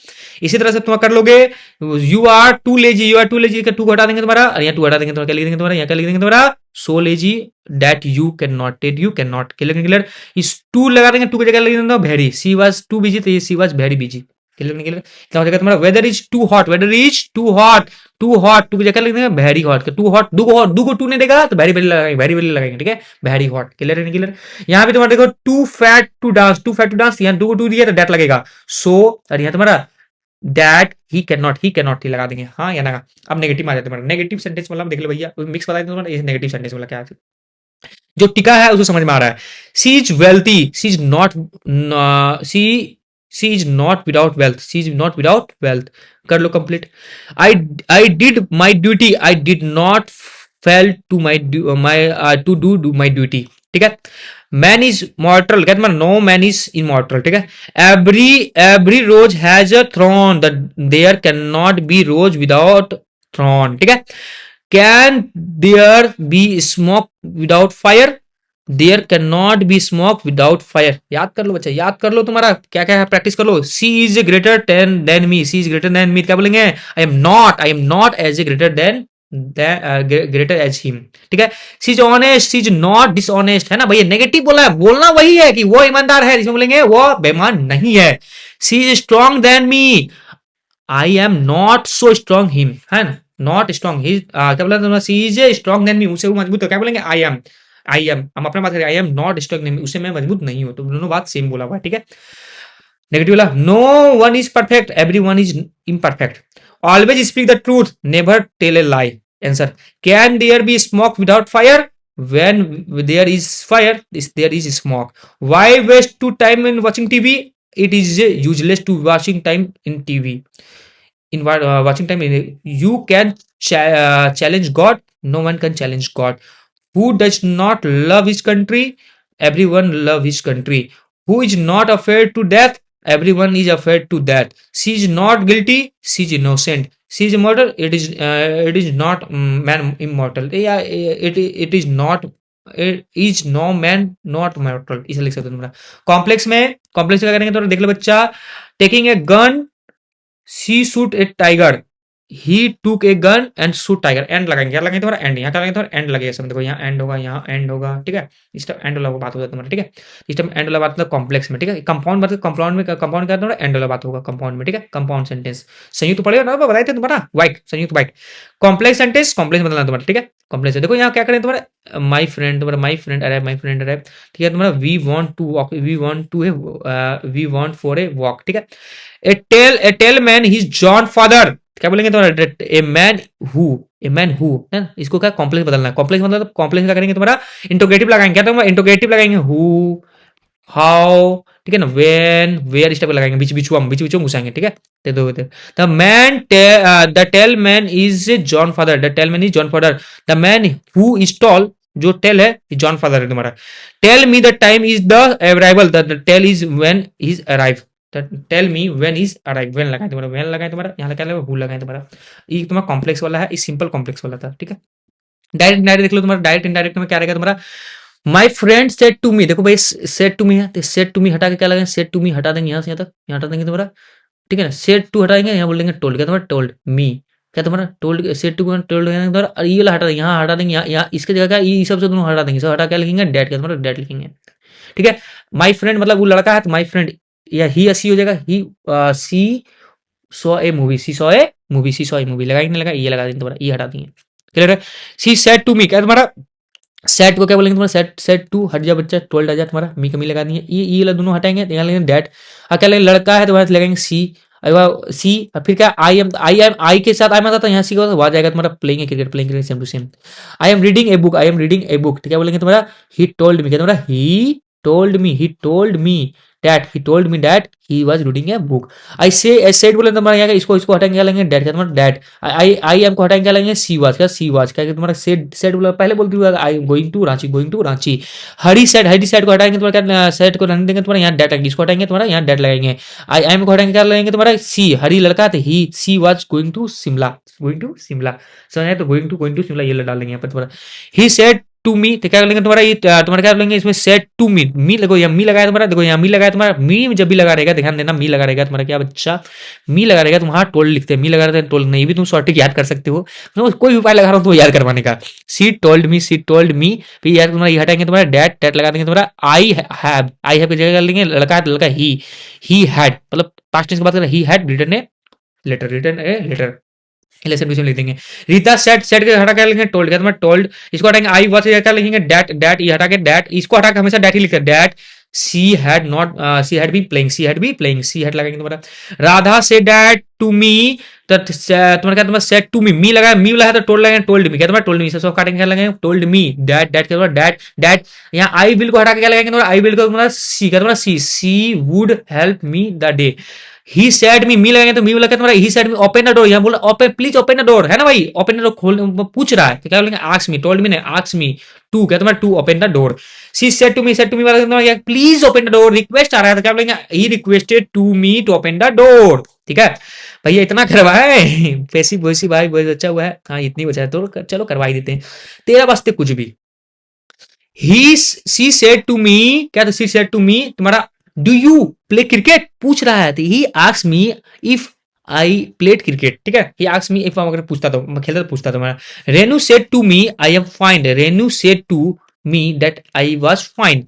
[SPEAKER 1] इसी तरह से तुम कर लोगे, यू आर टू लेजी का टू हटा देंगे तुम्हारा, और यहाँ टू हटा देंगे तुम्हारा, क्या लिख देंगे तुम्हारा, यहाँ क्या लिख देंगे तुम्हारा, so lazy that you can not, clear. इस टू लगा देंगे, टू की जगह लगा देंगे very, she was too busy, तो ये she was very busy, clear. क्या हो जाएगा तुम्हारा, weather is too hot, too की जगह लिख देंगे वेरी हॉट, टू हॉट, दू को टू नहीं देगा तो वेरी वेरी लगाएंगे, ठीक है, वेरी हॉट, क्लियर। यहाँ पे तुम्हारा देखो टू फैट टू डांस, यहाँ दो को टू दिया तो डेट लगेगा, सो, और यहाँ तुम्हारा दैट ही कैन नॉट लगा देंगे, हाँ या ना। अब नेगेटिव आ जाते हैं, नेगेटिव सेंटेंस मतलब देख लो भैया, मिक्स बता दें ये नेगेटिव सेंटेंस वाला क्या है, जो टिका है उसको समझ में आ रहा है। She is wealthy, she is not without wealth, कर लो complete. I did my duty, I did not fail to to do my duty, ठीक है। मैन इज मॉर्टल, कहते हैं नो मैन इज इमॉर्टल, ठीक है। Every rose has a thorn, there can not be rose without thorn, ठीक है। Can there be smoke without fire, there can not be smoke without fire. याद कर लो बच्चा, याद कर लो, तुम्हारा क्या क्या है प्रैक्टिस कर लो। She is greater than me, she is greater than me क्या बोलेंगे, I am not as a greater than greater as him. ठीक है, she is honest, she is not dishonest, है ना भैया, नेगेटिव बोला है, बोलना वही है कि वो ईमानदार है, इसमें बोलेंगे वो बेईमान नहीं है। She is strong than me, I am not so strong him, है ना, नॉट स्ट्रॉन्ग ही क्या बोला, she is strong than me, उसे वो मजबूत है, क्या बोलेंगे आई एम हम अपना बात करें, आई am not strong than me, उसे मैं मजबूत नहीं हूं, तो दोनों बात सेम बोला हुआ है। ठीक है, नेगेटिव वाला, no one is perfect every one is imperfect, always speak the truth never tell a lie. Answer, can there be smoke without fire, when there is fire there is smoke, why waste to time in watching tv, it is useless to watching time in tv, in watching time you can challenge god, no one can challenge god, who does not love his country, everyone love his country, who is not afraid to death, everyone is afraid to death, she is not guilty, she is innocent, she is immortal, it is not man immortal, yeah, it is not, it is no man not mortal, इसे लिख सकते हो तुम। Complex में, complex क्या करेंगे तो देख लो बच्चा, taking a gun she shoot a tiger, he took a gun and shoot tiger, and लगाएंगे, क्या लगाएंगे तुम्हारा एंड, यहाँ क्या लगाएंगे तुम्हारा एंड लगेगा, समझ देखो यहाँ एंड होगा, यहाँ एंड होगा। ठीक है, इस टाइम एंड वाला बात होगा तुम्हारा। ठीक है, इस टाइम एंड वाला बात मतलब कॉम्प्लेक्स में। ठीक है, कंपाउंड बात, कंपाउंड में, कंपाउंड क्या तुम्हारा एंड वाला बात होगा कंपाउंड में। ठीक है, कंपाउंड सेंटेंस संयुक्त पढ़ेगा ना, बताए थे तुम्हारा वाइक, संयुक्त वाइक। कॉम्प्लेक्स सेंटेंस, कॉम्प्लेक्स बदलना तुम्हारा। ठीक है, कॉम्प्लेक्स देखो यहाँ क्या करें तुम्हारा, माई फ्रेंड, तुम्हारा माई फ्रेंड अरे, माई फ्रेंड अरे। ठीक है, तुम्हारा we want to walk, we want to we want for a walk. ठीक है, a tell man his John father, क्या बोलेंगे तुम्हारा, ए मैन हु है ना, इसको क्या कॉम्प्लेक्स बदलना है, कॉम्प्लेक्स मतलब कॉम्प्लेक्स क्या करेंगे तुम्हारा, इंटोगेटिव लगाएंगे, क्या तो इंटोगेटिव लगाएंगे, हु हाउ, ठीक है ना, व्हेन वेयर, इस टाइप लगाएंगे, बीच बीच घुसाएंगे। ठीक है, दे दो the man, the tall man is John father, the tall man is John father, the man who is tall, जो टेल है जॉन फादर है तुम्हारा। Tell me the time is the arrival, the tell is when is arrive, tell me when is arrive, when लगाए तुम्हारा, when लगाए तुम्हारा, यहाँ क्या लगा, हु लगाए तुम्हारा। ये तुम्हारा कॉम्प्लेक्स वाला है, ये सिंपल कॉम्प्लेक्स वाला था। ठीक है, डायरेक्ट डायरेक्ट देख लो तुम्हारा, डायरेक्ट इनडायरेक्ट में क्या रहेगा तुम्हारा, my friend said to me, देखो भाई सेड टू मी है, तो सेड टू मी हटा के क्या लगाएंगे, सेड टू मी हटा देंगे यहाँ से यहाँ तक, यहाँ हटा देंगे तुम्हारा। ठीक है ना, सेड टू हटाएंगे, यहाँ बोल देंगे टोल्ड, क्या तुम्हारा टोल्ड मी, क्या तुम्हारा टोल्ड, सेड टू टोल्ड तुम्हारा, और ये वाला हटा देंगे, यहाँ हटा देंगे, यहाँ इसके जगह क्या, ये सब से दोनों हटा देंगे, सब हटा क्या लिखेंगे, डेट, क्या तुम्हारा डेट लिखेंगे। ठीक है, माई फ्रेंड मतलब वो लड़का है, तो माई फ्रेंड या ही सी हो जाएगा, he saw saw a movie, she saw a movie, she saw a movie लगाएंगे, नहीं लगा, ये लगा देंगे तुम्हारा, ये हटा देंगे। क्लियर है, सी सेड टू मी, क्या तुम्हारा सेट को क्या बोलेंगे तुम्हारा, सेट सेट टू हट जा बच्चा, टोल्ड आ जा तुम्हारा, मी कमी लगा दिए, ये वाला दोनों हटाएंगे, यहाँ लगेंगे डेट, क्या लगेंगे लड़का है तो वहां लगाएंगे सी, सी, फिर क्या आई के साथ आई में आता, यहाँ सी का वहां जाएगा तुम्हारा playing cricket same to same. I am reading a book, I am reading a book, ठीक है, बोलेंगे तुम्हारा ही टोल्ड मी, क्या तुम्हारा he told me that, he told me that he was reading a book. I said बोले तुम्हारा यहाँ इसको इसको हटाएंगे, क्या लेंगे डेट, क्या तुम्हारा डेट। आई एम को हटाएंगे, क्या लेंगे सी वाज, क्या तुम्हारा सेड बोला पहले बोलती हुआ, I am going to Ranchi. Hari said को हटाएंगे तुम्हारा, क्या सेड को रहने देंगे तुम्हारा, यहाँ डेट लगेगी, इसको हटाएंगे तुम्हारा, यहाँ डेट लगाएंगे। आई एम को हटाएंगे, क्या लगेंगे तुम्हारा सी, हरी लड़का था he, she was going to Shimla, समझ आए, तो गोइंग टू शिमला ये डाल देंगे यहाँ पर तुम्हारा। ही सेड टू मी, तो क्या लेंगे तुम्हारा, ये तुम्हारा क्या लेंगे इसमें, सेट टू मी लगो, या मी लगाया तुम्हारा, देखो यहाँ मी लगाया तुम्हारा, मी जब भी लगा रहेगा ध्यान देना, मी लगा रहेगा तुम्हारा, क्या बच्चा मी लगा रहेगा, तुम हाँ टोल्ड लिखते हैं, मी लगा रहे हैं टोल्ड नहीं, भी तुम शॉर्टिक याद कर सकते हो, मैं कोई भी उपाय लगा रहा हूँ तो याद करवाने का। सी टोल्ड मी, फिर यार तुम्हारा ये हटाएंगे तुम्हारा, डेट लगा देंगे तुम्हारा, आई हैव की जगह लेंगे लड़का ही हैड, मतलब पास्ट टेंस की बात करें, he had written a letter, lesson बीच में लिख देंगे। रीता सेट के हटा के लिखेंगे टोल्ड, क्या तुम्हारा टोल्ड, इसको हटाएंगे आई वॉच, क्या लिखेंगे डेट, ये हटा के डेट, इसको हटा के हमेशा डेट ही लिखते हैं, that she had be playing, she had लगाएंगे तुम्हारा। राधा से डेट टू मी, तो तुम्हारा क्या तुम्हारा सेट टू मी लगाया, मी वाला है तो टोल्ड लगाएंगे, टोल्ड मी, क्या तुम्हारा टोल्ड मी, सब काटेंगे, क्या लगाएंगे टोल्ड मी डेट क्या तुम्हारा डेट। यहाँ आई विल को हटा के क्या लगाएंगे तुम्हारा, आई विल को तुम्हारा सी, क्या तुम्हारा she would help me the day. He said me लगाएंगे तो मी लगा तुम्हारा, he said me open the door, यहाँ बोला open please open the door, है ना भाई, ओपन द डोर खोल पूछ रहा है, तो क्या बोलेंगे आस्क मी, टोल्ड मी नहीं आस्क मी टू, क्या तुम्हारा to open the door. She said to me वाला please open the door, request आ रहा है, तो क्या बोलेंगे he requested to me to open the door. ठीक है भैया, इतना करवाया है पैसी वैसी भाई बहुत अच्छा हुआ है, हाँ इतनी बचा है तो चलो करवा ही देते हैं, तेरा वास्ते कुछ भी। ही सी सेड टू मी, क्या था, सी सेड टू मी तुम्हारा, डू यू प्ले क्रिकेट पूछ रहा है, he ask me if I played cricket, ठीक है, ही आस्क मी इफ, अगर पूछता तो मैं खेलता तो पूछता तो मैं, Renu said to me I am fine, Renu said to me that I was fine,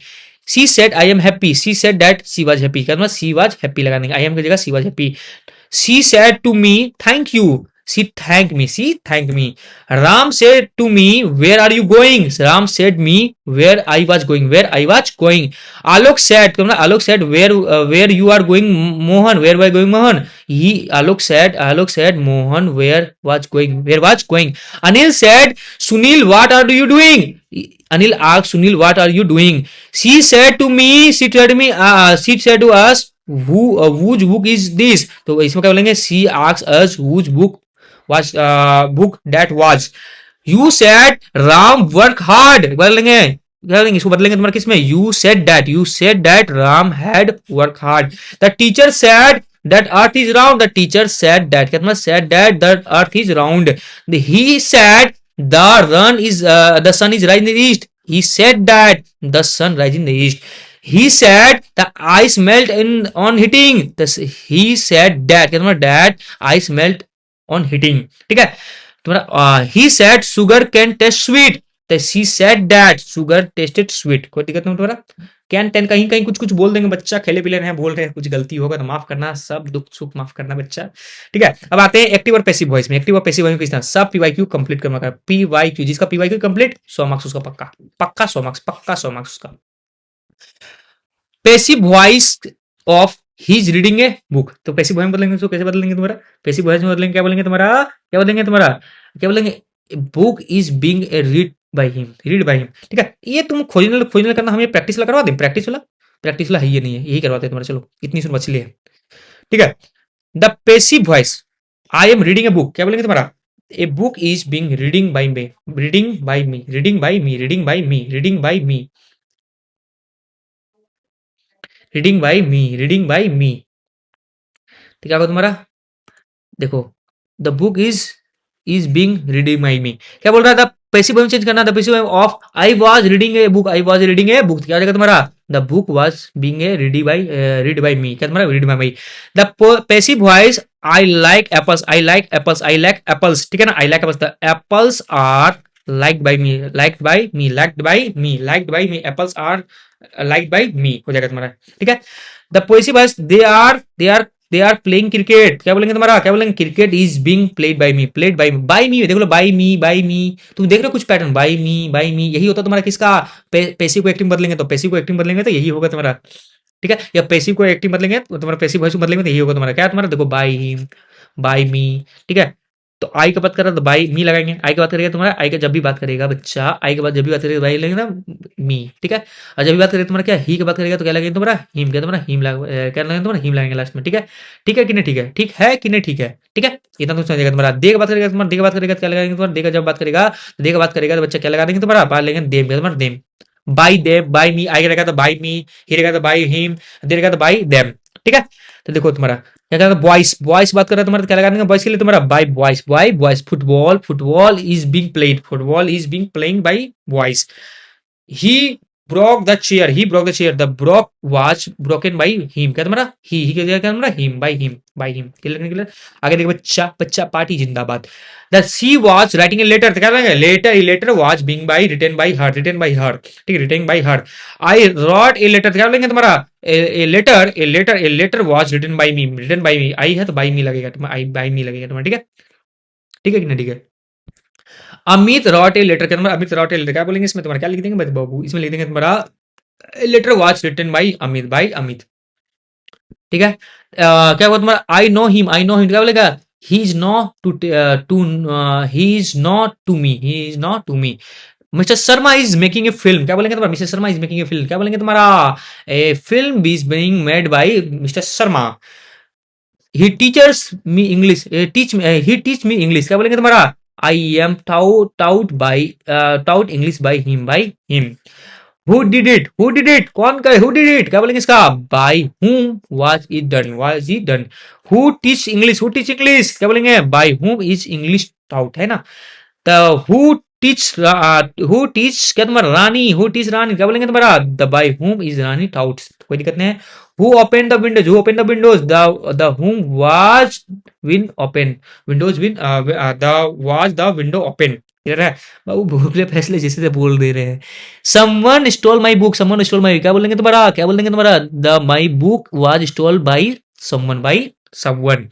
[SPEAKER 1] she said I am happy, she said that she was happy, क्या सी वाज हैप्पी लगा देंगे, आई एम की जगह she was happy, she said to me thank you, she thank me, she thank me, Ram said to me, "Where are you going?" Ram said me where I was going. Where I was going. Alok said, Alok said, where you are going, Mohan? Where were you going, Mohan? Alok said, Mohan where was going? Where was going? Anil said, Sunil, what are you doing? Anil asked Sunil, what are you doing? She said to me, she said to us, whose book is this? तो इसमें क्या बोलेंगे? She asked us whose book that was. You said Ram work hard, बदलेंगे, इसको बदलेंगे तुम्हारा किसमें, you said that Ram had work hard. The teacher said that earth is round, the teacher said that, क्या तुम्हारा said that the earth is round. He said the sun is rising in the east, he said that the sun rising in the east. He said the ice melt in on hitting, he said that, क्या तुम्हारा that ice melt on hitting, ठीक है, तुम्हारा he said sugar cane taste sweet, तो she said that sugar tasted sweet, कोई दिक्कत नहीं तुम्हारा, कैन टेन कहीं कहीं कुछ कुछ बोल देंगे बच्चा, खेले पिले हैं बोल रहे हैं, कुछ गलती होगा तो माफ करना, सब दुख सुख माफ करना बच्चा, ठीक है। अब आते हैं एक्टिव और पैसिव वॉइस में, एक्टिव और पैसिव वॉइस में किस तरह, सब पीवाईक्यू कंप्लीट करना, पीवाईक्यू जिसका पीवाईक्यू कंप्लीट 100 मार्क्स उसका पक्का, पक्का 100 मार्क्स, पक्का 100 मार्क्स उसका। Passive voice of he is reading a book, तो पैसिव वॉइस में बदलेंगे, तो कैसे बदलेंगे तुम्हारा, पैसिव वॉइस में बदलेंगे, क्या बोलेंगे तुम्हारा, क्या बोलेंगे तुम्हारा, क्या बोलेंगे, book is being a read by him, read by him, ठीक है। ये तुम खोजने खोजने करना, हम ये प्रैक्टिस वाला करवा दें, प्रैक्टिस वाला है ये नहीं है, यही करवाते हैं तुम्हारा, चलो इतनी सुन बच लिए, ठीक है। The passive voice, I am reading a book, क्या बोलेंगे तुम्हारा, a book is being reading by me, reading by me, reading by me, reading by me, reading by me, reading by me, reading by me, ठीक है तुम्हारा, देखो the book is being reading by me, क्या बोल रहा था, passive voice change करना, the passive voice of I was reading a book, I was reading a book, क्या हो जाएगा तुम्हारा, the book was being a read by me, क्या तुम्हारा read by me. The passive voice I like apples, I like apples, I like apples, ठीक है ना, I like apples, the apples are liked by me, liked by me, liked by me, liked by me, apples are liked by me हो जाएगा तुम्हारा, ठीक है। The passive voice they are playing cricket, क्या बोलेंगे तुम्हारा, क्या बोलेंगे, cricket is being played by me, played by me, देख लो बाय मी, तुम देख रहे हो कुछ पैटर्न, बाय मी, यही होता तुम्हारा किसका, पैसिव को एक्टिव बदलेंगे, तो पैसिव को एक्टिव बदलेंगे तो यही होगा तुम्हारा, ठीक है, या पैसिव को एक्टिव बदलेंगे तो तुम्हारा पैसिव वॉइस बदलेंगे तो यही होगा तुम्हारा, क्या तुम्हारा, देखो बाय हिम, बाय मी, ठीक है। तो आई की बात कर रहा तो बाई मी लगाएंगे, आई की बात करेगा तुम्हारा, आई का जब भी बात करेगा बच्चा, आई के बाद जब भी बात करेगा बाई लगेगा ना मी, ठीक है। और जब भी बात करेगा तुम्हारा क्या, ही की बात करेगा तो क्या लगेगा तुम्हारा, हिम, क्या तुम्हारा हिम क्या लगेगा तुम्हारा, हिम लगाएंगे लास्ट में, ठीक है, ठीक है कि नहीं, ठीक है, ठीक है कि नहीं, ठीक है, ठीक है, इतना तो समझेगा तुम्हारा। दे की बात करेगा तुम्हारा, दे की बात करेगा तो क्या लगाएंगे तुम्हारा, दे का जब बात करेगा, दे का बात करेगा तो बच्चा क्या लगा देंगे तुम्हारा, बात लेंगे देम, तुम्हारा देम, बाई देम, बाई मी, आई रहेगा तो बाई मी, ही रहेगा तो बाई हिम, दे रहेगा तो बाई देम, ठीक है। तो देखो तुम्हारा क्या कहता है, बॉयस बात कर रहा है तुम्हारा, क्या लगा देंगे बॉयस के लिए तुम्हारा, by boys, football is being played, football is being playing by boys. He broke the chair, the broke was broken by him, क्या तुम्हारा, ही क्या तुम्हारा, हिम, बाय हिम, क्लियर। आगे देखो बच्चा पार्टी जिंदाबाद। The she was writing a letter, क्या लगेगा, letter was being by written by her, ठीक है, written by her. I wrote a letter, क्या लगेगा तुम्हारा, a letter was written by me, I है तो बाय मी लगेगा तुम्हारा, आई बाय मी लगेगा तुम्हारा, ठीक है, ठीक है कि नहीं, ठीक है। अमित रॉट ए लेटर, क्या अमित रॉट ए लेटर, क्या बोलेंगे इसमें तुम्हारा, क्या लिख देंगे बाबू, इसमें लिख देंगे तुम्हारा letter was written by Amit, ठीक है। क्या हुआ तुम्हारा, आई नो हिम, क्या बोलेगा, he is not to me, mister Sharma is making a film, क्या बोलेंगे तुम्हारा, mister Sharma is making a film, क्या बोलेंगे तुम्हारा, a film is being made by mister Sharma. He teachers me English, he teach me English, क्या बोलेंगे तुम्हारा, I am taught English by him. Who did it, कौन करे, हु डिड इट, क्या बोलेंगे इसका, by whom was it done. Who teach English, क्या बोलेंगे, by whom is English taut, है ना। तो हु टीच हु टीच क्या तुम्हारा रानी, हु टीच रानी क्या बोलेंगे तुम्हारा the by whom is Rani touts, कोई दिक्कत नहीं है। Who open the Windows, who open the Windows the हुम was win open, Windows win the was the window open, clear है। बाबू भूखले फैसले जैसे से बोल दे रहे हैं। Someone stole my book, someone stole my, क्या बोलेंगे तुम्हारा, क्या बोलेंगे तुम्हारा the my book was stole by someone, by someone.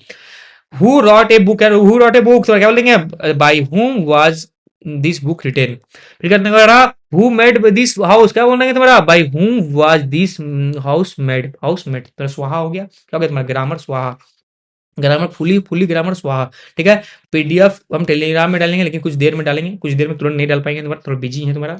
[SPEAKER 1] Who wrote a book, who wrote a book तो क्या बोलेंगे बाई हुम वाज दिस बुक रिटेन। फिर करने का रहा हु मेड दिस हाउस, क्या बोलेंगे तुम्हारा बाई हुम was this house made, house made तो स्वाहा हो गया, क्या हो गया तुम्हारा ग्रामर स्वाहा, ग्रामर फुली फुली ग्रामर स्वाहा। ठीक है, पीडीएफ हम टेलीग्राम में डालेंगे, लेकिन कुछ देर में डालेंगे, कुछ देर में तुरंत नहीं डाल पाएंगे, तुम्हारा थोड़ा बिजी है तुम्हारा।